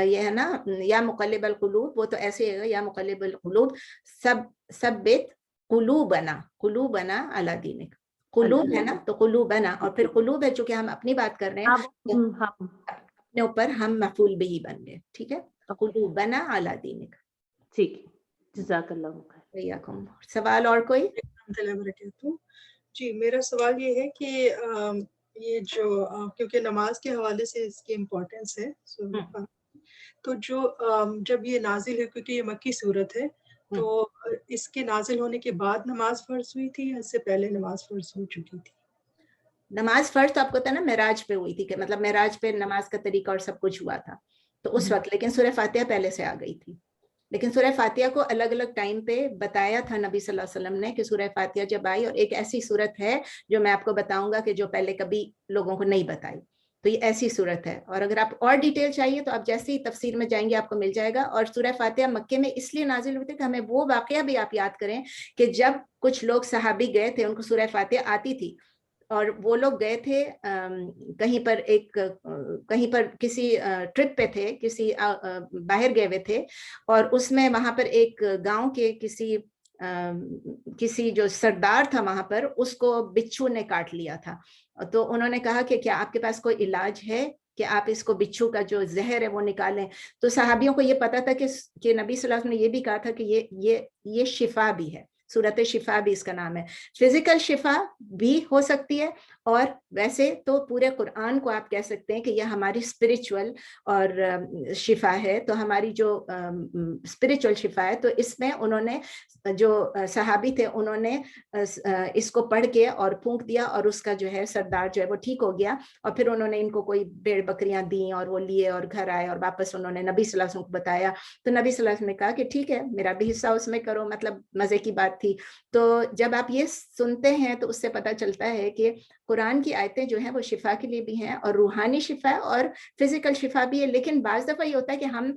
یہ ہے نا یا مقلب القلوب, وہ تو ایسے ہے یا مقلب القلوب ثبت قلوبنا علی دینک. قلوب ہے نا تو قلوبنا, اور پھر قلوب ہے چونکہ ہم اپنی بات کر رہے ہیں اپنے اوپر ہم مفعول بھی بن گئے. ٹھیک ہے, قلوبنا علی دینک. ٹھیک, جزاک اللہ خیر. سوال اور کوئی؟ جی, میرا سوال یہ ہے کہ یہ جو کیونکہ نماز کے حوالے سے اس کی امپورٹنس ہے, تو جو جب یہ نازل ہے, کیونکہ یہ مکی صورت ہے, تو اس کے نازل ہونے کے بعد نماز فرض ہوئی تھی یا اس سے پہلے نماز فرض ہو چکی تھی؟ نماز فرض تو آپ کو پتا نا معراج پہ ہوئی تھی, کہ مطلب معراج پہ نماز کا طریقہ اور سب کچھ ہوا تھا تو اس وقت, لیکن سورہ فاتحہ پہلے سے آ گئی تھی. لیکن سورہ فاتحہ کو الگ الگ ٹائم پہ بتایا تھا نبی صلی اللہ علیہ وسلم نے کہ سورہ فاتحہ جب آئی, اور ایک ایسی صورت ہے جو میں آپ کو بتاؤں گا کہ جو پہلے کبھی لوگوں کو نہیں بتائی, تو یہ ایسی صورت ہے. اور اگر آپ اور ڈیٹیل چاہیے تو آپ جیسے ہی تفسیر میں جائیں گے آپ کو مل جائے گا. اور سورہ فاتحہ مکے میں اس لیے نازل ہوئی تھی کہ ہمیں وہ واقعہ بھی آپ یاد کریں کہ جب کچھ لوگ صحابی گئے تھے, ان کو سورہ فاتحہ آتی تھی, اور وہ لوگ گئے تھے کہیں پر کسی ٹرپ پہ تھے, کسی باہر گئے ہوئے تھے, اور اس میں وہاں پر ایک گاؤں کے کسی جو سردار تھا وہاں پر, اس کو بچھو نے کاٹ لیا تھا. تو انہوں نے کہا کہ کیا آپ کے پاس کوئی علاج ہے کہ آپ اس کو بچھو کا جو زہر ہے وہ نکالیں. تو صحابیوں کو یہ پتا تھا کہ نبی صلی اللہ علیہ وسلم نے یہ بھی کہا تھا کہ یہ شفا بھی ہے, صورت شفا بھی اس کا نام ہے. فزیکل شفا بھی ہو سکتی ہے, اور ویسے تو پورے قرآن کو آپ کہہ سکتے ہیں کہ یہ ہماری اسپرچول اور شفا ہے. تو ہماری جو اسپرچول شفا ہے, تو اس میں انہوں نے جو صحابی تھے انہوں نے اس کو پڑھ کے اور پھونک دیا, اور اس کا جو ہے سردار جو ہے وہ ٹھیک ہو گیا. اور پھر انہوں نے ان کو کوئی بھیڑ بکریاں دیں, اور وہ لیے اور گھر آئے, اور واپس انہوں نے نبی صلی اللہ علیہ وسلم کو بتایا. تو نبی صلی اللہ علیہ وسلم نے کہا کہ ٹھیک ہے, میرا بھی حصہ اس میں کرو, مطلب مزے کی بات تھی. تو جب آپ یہ سنتے ہیں تو اس سے پتہ چلتا ہے کہ قرآن کی آیتیں جو ہیں وہ شفا کے لیے بھی ہیں, اور روحانی شفا اور فزیکل شفا بھی ہے. لیکن بعض دفعہ یہ ہوتا ہے کہ ہم,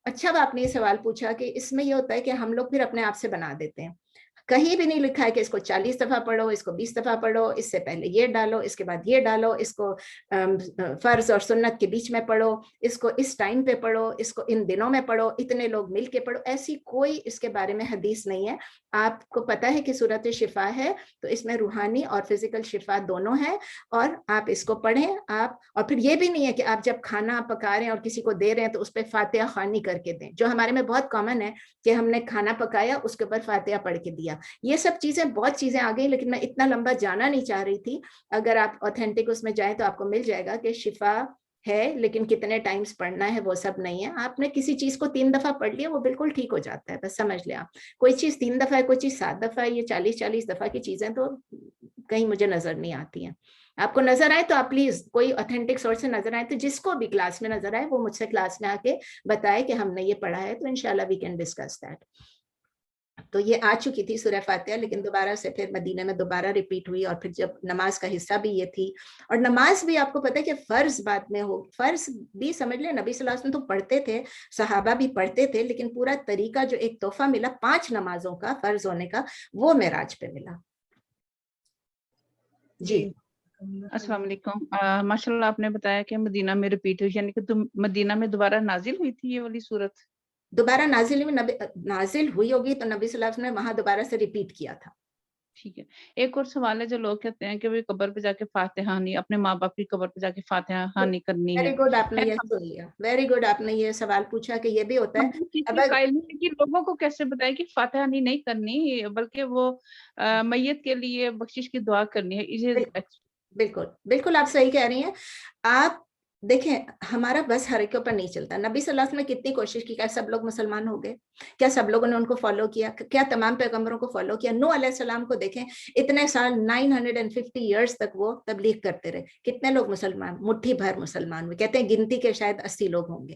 اچھا آپ نے یہ سوال پوچھا کہ اس میں یہ ہوتا ہے کہ ہم لوگ پھر اپنے آپ سے بنا دیتے ہیں. کہیں بھی نہیں لکھا ہے کہ اس کو 40 دفعہ پڑھو, اس کو 20 دفعہ پڑھو, اس سے پہلے یہ ڈالو, اس کے بعد یہ ڈالو, اس کو فرض اور سنت کے بیچ میں پڑھو, اس کو اس ٹائم پہ پڑھو, اس کو ان دنوں میں پڑھو, اتنے لوگ مل کے پڑھو. ایسی کوئی اس کے بارے میں حدیث نہیں ہے. آپ کو پتہ ہے کہ صورت شفا ہے, تو اس میں روحانی اور فزیکل شفا دونوں ہے, اور آپ اس کو پڑھیں. اور پھر یہ بھی نہیں ہے کہ آپ جب کھانا پکا رہے ہیں اور کسی کو دے رہے ہیں تو اس پہ فاتحہ خوانی کر کے دیں, جو ہمارے میں بہت کامن ہے کہ ہم نے کھانا پکایا اس کے اوپر فاتحہ پڑھ کے دیا. یہ سب چیزیں, بہت چیزیں آ گئی, لیکن میں اتنا لمبا جانا نہیں چاہ رہی تھی. اگر آپ اوتھینٹک اس میں جائیں تو آپ کو مل جائے گا کہ شفا ہے, لیکن کتنے ٹائمز پڑھنا ہے وہ سب نہیں ہے. آپ نے کسی چیز کو 3 دفعہ پڑھ لیا, وہ بالکل ٹھیک ہو جاتا ہے, بس سمجھ لیں آپ. کوئی چیز 3 دفعہ ہے, کوئی چیز 7 دفعہ ہے, یہ 40 دفعہ کی چیزیں تو کہیں مجھے نظر نہیں آتی ہیں. آپ کو نظر آئے تو آپ پلیز کوئی اوتھینٹک سورس سے نظر آئے, تو جس کو بھی کلاس میں نظر آئے وہ مجھ سے کلاس میں آ کے بتائے کہ ہم نے یہ پڑھا ہے, تو انشاءاللہ وی کین ڈسکس دیٹ. تو یہ آ چکی تھی سورہ فاتحہ, لیکن دوبارہ سے پھر مدینہ میں دوبارہ ریپیٹ ہوئی, اور پھر جب نماز کا حصہ بھی یہ تھی. اور نماز بھی آپ کو پتہ ہے کہ فرض بعد میں ہو, فرض بھی سمجھ لیں نبی صلی اللہ علیہ وسلم تو پڑھتے تھے, صحابہ بھی پڑھتے تھے, لیکن پورا طریقہ جو ایک تحفہ ملا 5 نمازوں کا فرض ہونے کا, وہ معراج پہ ملا. جی السلام علیکم. ماشاء اللہ آپ نے بتایا کہ مدینہ میں ریپیٹ ہوئی, یعنی کہ مدینہ میں دوبارہ نازل ہوئی تھی یہ والی صورت. دوبارہ نازل ہوئی ہوگی تو نبی صلی اللہ علیہ وسلم نے وہاں دوبارہ سے ریپیٹ کیا تھا. ٹھیک ہے. ایک اور سوال ہے, جو لوگ کہتے ہیں کہ وہ قبر پہ جا کے فاتحہ نہیں, اپنے ماں باپ کی قبر پہ جا کے فاتحہ نہیں کرنی ہے. ویری گڈ, آپ نے یہ سن لیا, ویری گڈ, آپ نے یہ سوال پوچھا کہ یہ بھی ہوتا ہے. کہ لوگوں کو کیسے بتائے کہ فاتحہ نہیں کرنی, بلکہ وہ میت کے لیے بخشش کی دعا کرنی ہے. بالکل بالکل آپ صحیح کہہ رہی ہیں. آپ دیکھیں, ہمارا بس ہر ایک کے اوپر نہیں چلتا. نبی صلی اللہ علیہ وسلم نے کتنی کوشش کی, کیا سب لوگ مسلمان ہو گئے؟ کیا سب لوگوں نے ان کو فالو کیا؟ کیا تمام پیغمبروں کو فالو کیا؟ نوح علیہ السلام کو دیکھیں, اتنے سال 950 ایئرز تک وہ تبلیغ کرتے رہے, کتنے لوگ مسلمان, مٹھی بھر مسلمان ہوئے. کہتے ہیں گنتی کے شاید 80 لوگ ہوں گے.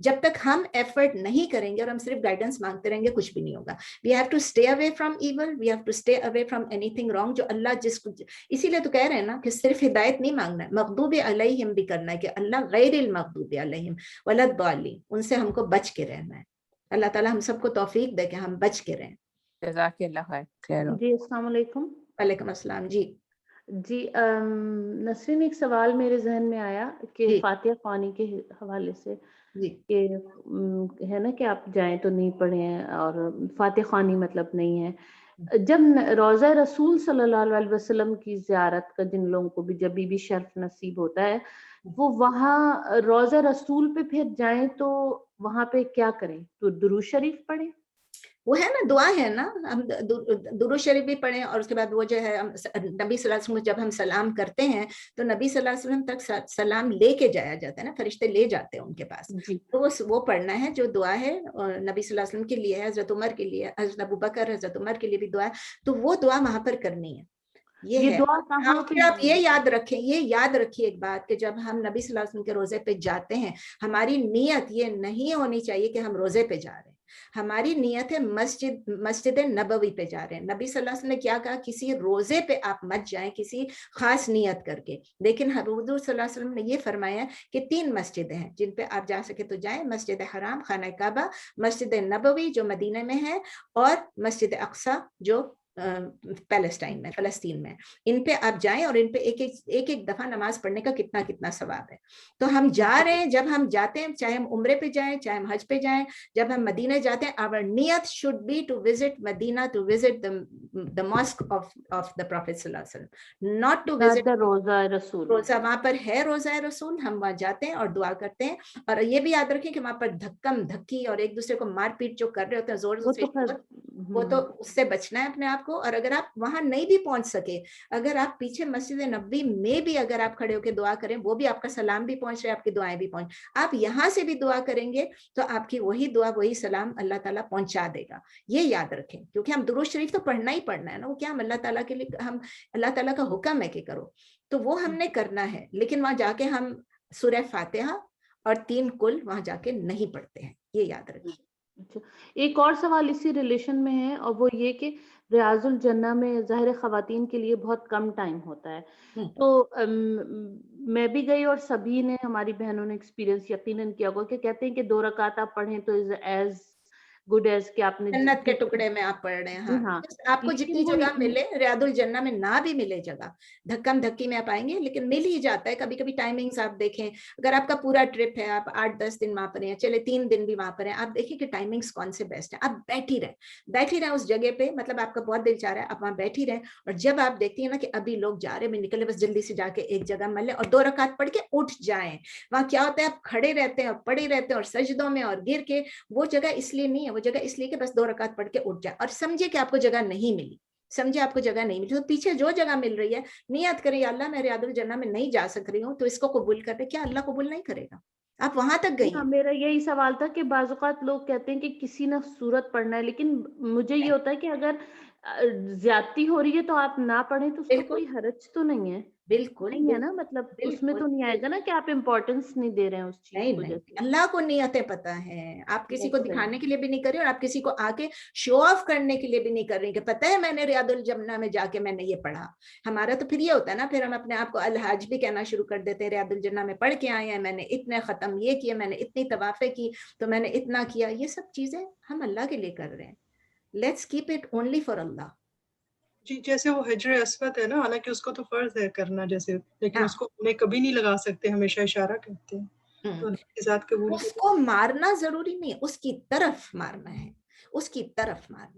جب تک ہم ایفرٹ نہیں کریں گے اور ہم صرف گائیڈنس مانگتے رہیں گے کچھ بھی نہیں ہوگا. We have to stay away from evil, we have to stay away from anything wrong. جو اللہ جس کو, اسی لیے تو کہہ رہے ہیں نا کہ صرف ہدایت نہیں مانگنا ہے, مغضوب علیہم بھی کرنا ہے کہ اللہ غیر المغضوب علیہم ولا الضالین, ان سے ہم کو بچ کے رہنا ہے. اللہ تعالیٰ ہم سب کو توفیق دے کہ ہم بچ کے رہیں. جزاک اللہ خیر. جی السلام علیکم. وعلیکم السلام. جی نسرین ایک سوال میرے ذہن میں آیا کہ فاتحہ خوانی کے حوالے سے کہ ہے نا کہ آپ جائیں تو نہیں پڑھیں اور فاتحہ خوانی مطلب نہیں ہے. جب روضہ رسول صلی اللہ علیہ وسلم کی زیارت کا جن لوگوں کو بھی جب بھی شرف نصیب ہوتا ہے وہ وہاں روضہ رسول پہ پھر جائیں تو وہاں پہ کیا کریں؟ تو درود شریف پڑھیں؟ وہ ہے نا دعا ہے نا, ہم درود شریف بھی پڑھیں اور اس کے بعد وہ جو ہے نبی صلی اللہ علیہ وسلم جب ہم سلام کرتے ہیں تو نبی صلی اللہ علیہ وسلم تک سلام لے کے جایا جاتا ہے نا, فرشتے لے جاتے ہیں ان کے پاس. تو وہ پڑھنا ہے جو دعا ہے نبی صلی اللہ علیہ وسلم کے لیے ہے, حضرت عمر کے لیے, حضرت ابوبکر, حضرت عمر کے لیے بھی دعا ہے. تو وہ دعا وہاں پر کرنی ہے. یہ دعا کہاں پہ آپ یہ یاد رکھیے ایک بات کہ جب ہم نبی صلی اللہ علیہ وسلم کے روزے پہ جاتے ہیں ہماری نیت یہ نہیں ہونی چاہیے کہ ہم روزے پہ جا رہے ہیں. ہماری نیت ہے مسجد نبوی پہ جا رہے ہیں. نبی صلی اللہ علیہ وسلم نے کیا کہا, کسی روزے پہ آپ مت جائیں کسی خاص نیت کر کے. لیکن حضور صلی اللہ علیہ وسلم نے یہ فرمایا کہ 3 مسجدیں ہیں جن پہ آپ جا سکے تو جائیں, مسجد حرام خانہ کعبہ, مسجد نبوی جو مدینہ میں ہے, اور مسجد اقصی جو پیلسٹائن میں فلسطین میں. ان پہ آپ جائیں اور ان پہ ایک دفعہ نماز پڑھنے کا کتنا ثواب ہے. تو ہم جا رہے ہیں, جب ہم جاتے ہیں چاہے ہم عمرے پہ جائیں چاہے ہم حج پہ جائیں, جب ہم مدینہ جاتے ہیں our نیت should be to visit Medina, to visit the mosque of the Prophet صلی اللہ علیہ وسلم, not to visit روزہ رسول. روزہ وہاں پر ہے روزہ رسول, ہم وہاں جاتے ہیں اور دعا کرتے ہیں. اور یہ بھی یاد رکھیں کہ وہاں پر دھکم دھکی اور ایک دوسرے کو مار پیٹ جو کر رہے ہوتے ہیں زور سے, وہ تو اس سے بچنا ہے اپنے آپ کو. اور اگر آپ وہاں نہیں بھی پہنچ سکے, اگر آپ پیچھے مسجد نبوی میں بھی اگر آپ کھڑے ہو کے دعا کریں, وہ بھی آپ کا سلام بھی پہنچ رہے, آپ کی دعائیں بھی پہنچ, آپ یہاں سے بھی دعا کریں گے تو آپ کی وہی دعا وہی سلام اللہ تعالیٰ پہنچا دے گا. یہ یاد رکھیں, کیونکہ ہم درود شریف تو پڑھنا ہی پڑھنا ہے نا, وہ کیا ہم اللہ تعالیٰ کے لیے, ہم اللہ تعالیٰ کا حکم ہے کہ کرو تو وہ ہم نے کرنا ہے. لیکن وہاں جا کے ہم سورہ فاتحہ اور 3 کل وہاں جا کے نہیں پڑھتے ہیں, یہ یاد رکھیں. ایک اور سوال اسی ریلیشن میں ہے, اور وہ یہ کہ ریاض الجنہ میں ظاہر خواتین کے لیے بہت کم ٹائم ہوتا ہے. تو میں بھی گئی اور سبھی نے, ہماری بہنوں نے ایکسپیرینس یقیناً کیا ہوگا کہ کہتے ہیں کہ 2 رکعت آپ پڑھیں تو ایز گڈ ایز کہ آپ نے جنت کے ٹکڑے میں آپ پڑھ رہے ہیں. ہاں, آپ کو جتنی جگہ ملے, ریاض الجنہ میں نہ بھی ملے جگہ, دھکم دھکی میں آپ آئیں گے لیکن مل ہی جاتا ہے. کبھی کبھی ٹائمنگز آپ دیکھیں, اگر آپ کا پورا ٹرپ ہے, آپ 8-10 دن وہاں پر ہیں, چلے 3 دن بھی وہاں پر ہیں, آپ دیکھیں کہ ٹائمنگز کون سے بیسٹ ہیں. آپ بیٹھی رہیں اس جگہ پہ, مطلب آپ کا بہت دل چاہ رہا ہے, آپ وہاں بیٹھی رہیں. اور جب آپ دیکھتی ہیں نا کہ ابھی لوگ جا رہے ہیں, میں نکلے, بس جلدی سے جا کے ایک جگہ مل لیں اور 2 رکعت پڑھ کے اٹھ جائیں. وہاں کیا ہوتا ہے, آپ کھڑے رہتے ہیں اور پڑے رہتے ہیں اور سجدوں میں اور گر کے. وہ جگہ اس لیے نہیں ہے, وہ جگہ اس لیے کہ بس 2 رکعت پڑھ کے اٹھ جائے. اور سمجھے کہ آپ کو جگہ نہیں ملی, تو پیچھے جو جگہ مل رہی ہے نیت کرے, یا اللہ میں ریاض الجنہ میں نہیں جا سک رہی ہوں تو اس کو قبول کر دے. کیا اللہ قبول نہیں کرے گا؟ آپ وہاں تک گئی. میرا یہی سوال تھا کہ بعض اوقات لوگ کہتے ہیں کہ کسی نہ صورت پڑھنا ہے, لیکن مجھے یہ ہوتا ہے کہ اگر زیادتی ہو رہی ہے تو آپ نہ پڑھیں تو اس کا کوئی حرج تو نہیں ہے. بالکل نہیں ہے نا, مطلب اس میں تو نہیں آئے گا نا کہ آپ امپورٹنس نہیں دے رہے ہیں اس چیز کو. نہیں, اللہ کو نیتیں پتہ ہیں, آپ کسی کو دکھانے کے لیے بھی نہیں کر رہے اور آپ کسی کو آ کے شو آف کرنے کے لیے بھی نہیں کر رہے کہ پتہ ہے میں نے ریاض الجنہ میں جا کے میں نے یہ پڑھا. ہمارا تو پھر یہ ہوتا ہے نا, پھر ہم اپنے آپ کو الحاج بھی کہنا شروع کر دیتے ہیں, ریاض الجنہ میں پڑھ کے آئے ہیں, میں نے اتنے ختم یہ کیے, میں نے اتنی طوافیں کی, تو میں نے اتنا کیا. یہ سب چیزیں ہم اللہ کے لیے کر رہے ہیں. Let's keep it only for Allah. جی, جیسے وہ حجر اسود ہے نا, حالانکہ اس کو تو فرض ہے کرنا جیسے, لیکن اس کو انہیں کبھی نہیں لگا سکتے, ہمیشہ اشارہ کرتے ہیں. تو ذات قبول اس کو مارنا ضروری نہیں, اس کی طرف مارنا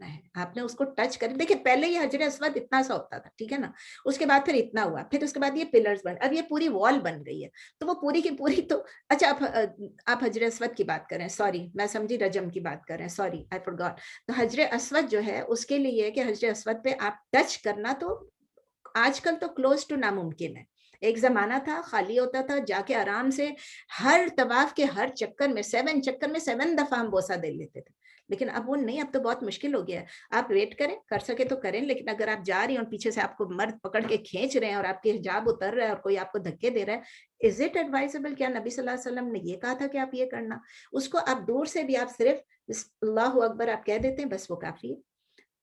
ہے, آپ نے اس کو ٹچ کر. دیکھیں پہلے یہ حجر اسود اتنا سا ہوتا تھا, ٹھیک ہے نا, اس کے بعد پھر اتنا ہوا, پھر اس کے بعد یہ پلرز بن, اب یہ پوری وال بن گئی ہے. تو وہ پوری کی پوری تو اچھا آپ حجر اسود کی بات کریں, سوری میں سمجھی رجم کی بات کر رہے ہیں, سوری آئی فارگاٹ. تو حجر اسود جو ہے اس کے لیے کہ حجر اسود پہ آپ ٹچ کرنا تو آج کل تو کلوز ٹو ناممکن ہے. ایک زمانہ تھا خالی ہوتا تھا, جا کے آرام سے ہر طواف کے ہر چکر میں 7 دفعہ ہم بوسہ دے لیتے تھے. لیکن اب وہ نہیں, اب تو بہت مشکل ہو گیا ہے. آپ ویٹ کریں, کر سکے تو کریں, لیکن اگر آپ جا رہی ہیں اور پیچھے سے آپ کو مرد پکڑ کے کھینچ رہے ہیں اور آپ کے حجاب اتر رہا ہے اور کوئی آپ کو دھکے دے رہا ہے, از اٹ ایڈوائزبل؟ کیا نبی صلی اللہ علیہ وسلم نے یہ کہا تھا کہ آپ یہ کرنا؟ اس کو آپ دور سے بھی آپ صرف اللہ اکبر آپ کہہ دیتے ہیں, بس وہ کافی ہے.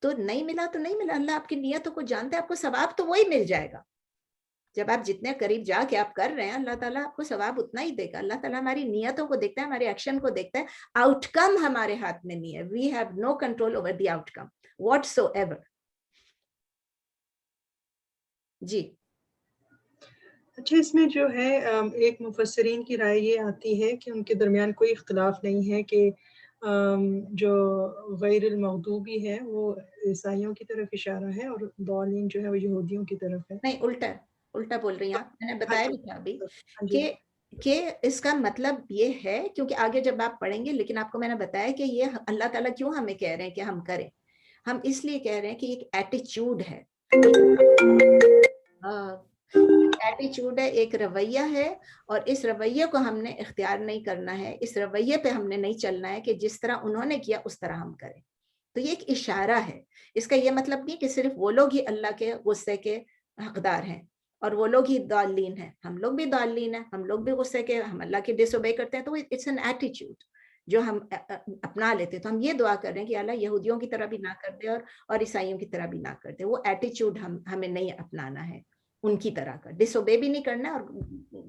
تو نہیں ملا تو نہیں ملا, اللہ آپ کی نیتوں کو جانتے ہیں, آپ کو ثواب تو وہی مل جائے گا. جب آپ جتنے قریب جا کے آپ کر رہے ہیں, اللہ تعالیٰ آپ کو ثواب اتنا ہی دے گا. اللہ تعالیٰ ہماری نیتوں کو دیکھتا ہے, ہمارے ایکشن کو دیکھتا ہے. آؤٹ کم ہمارے ہاتھ میں نہیں ہے. We have no control over the outcome whatsoever. جی اچھا, اس میں جو ہے ایک مفسرین کی رائے یہ آتی ہے کہ ان کے درمیان کوئی اختلاف نہیں ہے کہ جو غیر المغضوبی ہے وہ عیسائیوں کی طرف اشارہ ہے اور ضالین جو ہے وہ یہودیوں کی طرف ہے. نہیں, الٹا بول رہی ہیں آپ. میں نے بتایا بھی تھا ابھی ہاں جی. کہ اس کا مطلب یہ ہے, کیونکہ آگے جب آپ پڑھیں گے, لیکن آپ کو میں نے بتایا کہ یہ اللہ تعالیٰ کیوں ہمیں کہہ رہے ہیں کہ ہم کریں. ہم اس لیے کہہ رہے ہیں کہ ایک ایٹیچیوڈ ہے, ایٹیچیوڈ ہے, ایک رویہ ہے, اور اس رویے کو ہم نے اختیار نہیں کرنا ہے. اس رویے پہ ہم نے نہیں چلنا ہے کہ جس طرح انہوں نے کیا اس طرح ہم کریں. تو یہ ایک اشارہ ہے. اس کا یہ مطلب نہیں کہ صرف وہ لوگ ہی اللہ کے غصے کے حقدار ہیں اور وہ لوگ ہی ضالین ہیں. ہم لوگ بھی ضالین ہیں, ہم لوگ بھی غصے کے, ہم اللہ کی ڈس اوبے کرتے ہیں. تو اٹس این ایٹیچیوڈ جو ہم اپنا لیتے. تو ہم یہ دعا کر رہے ہیں کہ اللہ یہودیوں کی طرح بھی نہ کر دے اور عیسائیوں کی طرح بھی نہ کر دے. وہ ایٹیچیوڈ ہمیں نہیں اپنانا ہے, ان کی طرح کا ڈس اوبے بھی نہیں کرنا ہے اور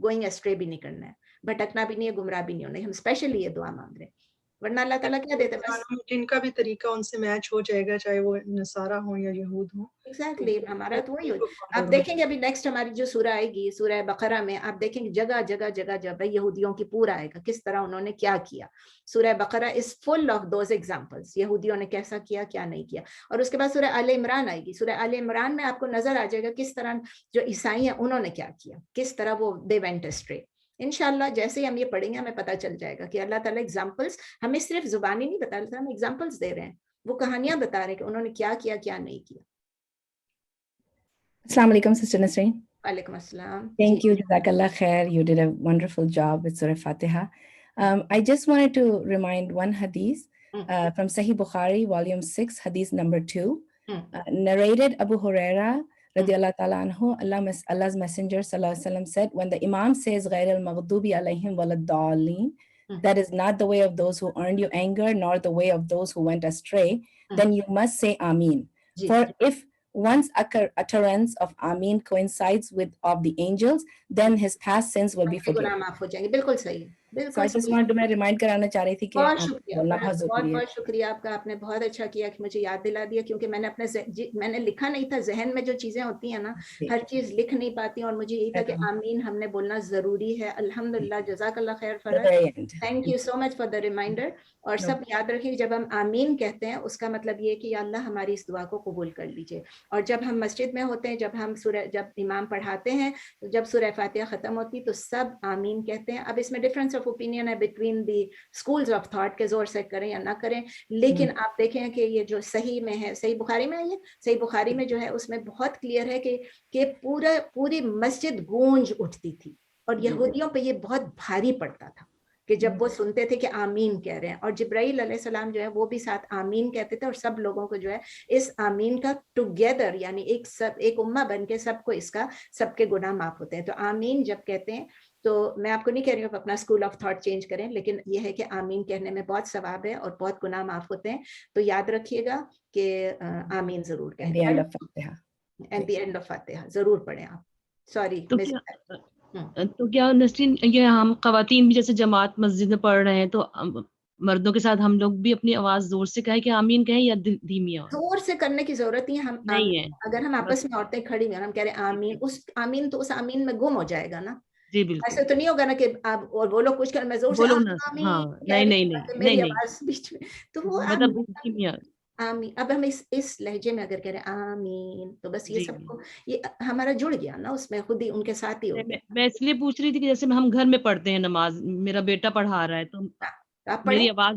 گوئنگ اسٹرے بھی نہیں کرنا ہے, بھٹکنا بھی نہیں ہے, گمراہ بھی نہیں ہونا ہے. ہم اسپیشلی یہ دعا مانگ رہے ہیں, ورنہ اللہ تعالیٰ کیا دیتے ہیں, بس جن کا بھی طریقہ ان سے میچ ہو جائے گا, چاہے وہ نصارہ ہوں یا یہود ہوں. ایگزیکٹلی ہمارا تو وہی ہو. آپ دیکھیں گے ابھی نیکسٹ ہماری جو سورہ آئے گی, سورہ بقرہ میں آپ دیکھیں گے جگہ جگہ جگہ جب یہودیوں کی پورا آئے گا کس طرح انہوں نے کیا کیا. سورہ بقرہ از فل آف دوز ایگزامپلس, یہودیوں نے کیسا کیا کیا نہیں کیا. اور اس کے بعد سورہ آل عمران آئے گی. سورہ آل عمران میں آپ کو نظر آ جائے گا کس طرح جو عیسائی ہیں انہوں نے کیا کیا, کس طرح وہ دے وینٹ اسٹرے. انشاءاللہ جیسے ہی ہم یہ پڑھیں گے ہمیں پتہ چل جائے گا کہ اللہ تعالیٰ ایگزامپلس ہمیں صرف زبانی نہیں بتا رہے, ہمیں ایگزامپلس دے رہے ہیں, وہ کہانیاں بتا رہے ہیں کہ انہوں نے کیا کیا کیا نہیں کیا. Assalamu alaikum, Sister Nasreen. Walaikum assalam. Thank you, Jazakallah khair. You did a wonderful job with Surah Fatiha. I just wanted to remind one hadith from Sahih Bukhari, volume 6, hadith number 2, narrated Abu Huraira, radiallahu ta'ala anhu, Allah's Messenger sallallahu alaihi wasallam said, when the Imam says, غَيْرَ الْمَغْضُوبِ عَلَيْهِمْ وَلَا الضَّالِّينَ, that is not the way of those who earned you anger, nor the way of those who went astray, then you must say Ameen. For if one's utterance of Ameen coincides with of the angels, then his past sins will be forgiven. بالکل صحیح. So I just wanted to remind کرانا چاہ رہی تھی کہ بہت شکریہ, بہت شکریہ آپ کا. آپ نے بہت اچھا کیا کہ مجھے یاد دلا دیا, کیونکہ میں نے میں نے لکھا نہیں تھا. ذہن میں جو چیزیں ہوتی ہیں نا, ہر چیز لکھ نہیں پاتی, اور مجھے یہی تھا کہ آمین ہم نے بولنا ضروری ہے. الحمدللہ, جزاک اللہ خیر Farhat, thank you so much for the reminder. اور سب یاد رکھیں جب ہم آمین کہتے ہیں اس کا مطلب یہ کہ یا اللہ ہماری اس دعا کو قبول کر لیجئے. اور جب ہم مسجد میں ہوتے ہیں, جب امام پڑھاتے ہیں, جب سورہ فاتحہ ختم ہوتی تو سب آمین کہتے ہیں. اب اس میں ڈفرینس آف اوپینین ہے between the schools of thought کے زور سے کریں یا نہ کریں, لیکن آپ دیکھیں کہ یہ جو صحیح میں ہے, صحیح بخاری میں ہے, صحیح بخاری میں جو ہے اس میں بہت کلیئر ہے کہ پوری مسجد گونج اٹھتی تھی, اور یہودیوں پہ یہ بہت بھاری پڑتا تھا کہ جب وہ سنتے تھے کہ آمین کہہ رہے ہیں. اور جبرائیل علیہ السلام جو ہے وہ بھی ساتھ آمین کہتے تھے, اور سب لوگوں کو جو ہے اس آمین کا ٹوگیدر یعنی ایک امہ بن کے سب کو اس کا سب کے گناہ معاف ہوتے ہیں. تو آمین جب کہتے ہیں, تو میں آپ کو نہیں کہہ رہی ہوں اپنا اسکول آف تھاٹ چینج کریں, لیکن یہ ہے کہ آمین کہنے میں بہت ثواب ہے اور بہت گناہ معاف ہوتے ہیں. تو یاد رکھیے گا کہ آمین ضرور کہیں, ایٹ دی اینڈ آف فاتحہ ضرور پڑھیں آپ. سوری. تو کیا نسرین یہ ہم خواتین بھی جیسے جماعت مسجد میں پڑھ رہے ہیں تو مردوں کے ساتھ ہم لوگ بھی اپنی آواز زور سے کہیں کہ آمین کہیں یا دھیمی آواز؟ زور سے کرنے کی ضرورت نہیں ہے. اگر ہم آپس میں عورتیں کھڑی ہوئی ہیں ہم کہہ رہے ہیں آمین, اس آمین میں گم ہو جائے گا نا. جی بالکل, ایسے تو نہیں ہوگا نا کہ آپ اور وہ لوگ کچھ کر میں زور سے نہیں میری آواز بیچ میں, تو وہ مطلب آمین. اب ہم اس لہجے میں اگر کہہ رہے ہیں آمین تو بس یہ سب کو یہ ہمارا جڑ گیا نا اس میں, خود ہی ان کے ساتھ ہی ہو گیا. میں اس لیے پوچھ رہی تھی کہ جیسے ہم گھر میں پڑھتے ہیں نماز, میرا بیٹا پڑھا رہا ہے تو میری آواز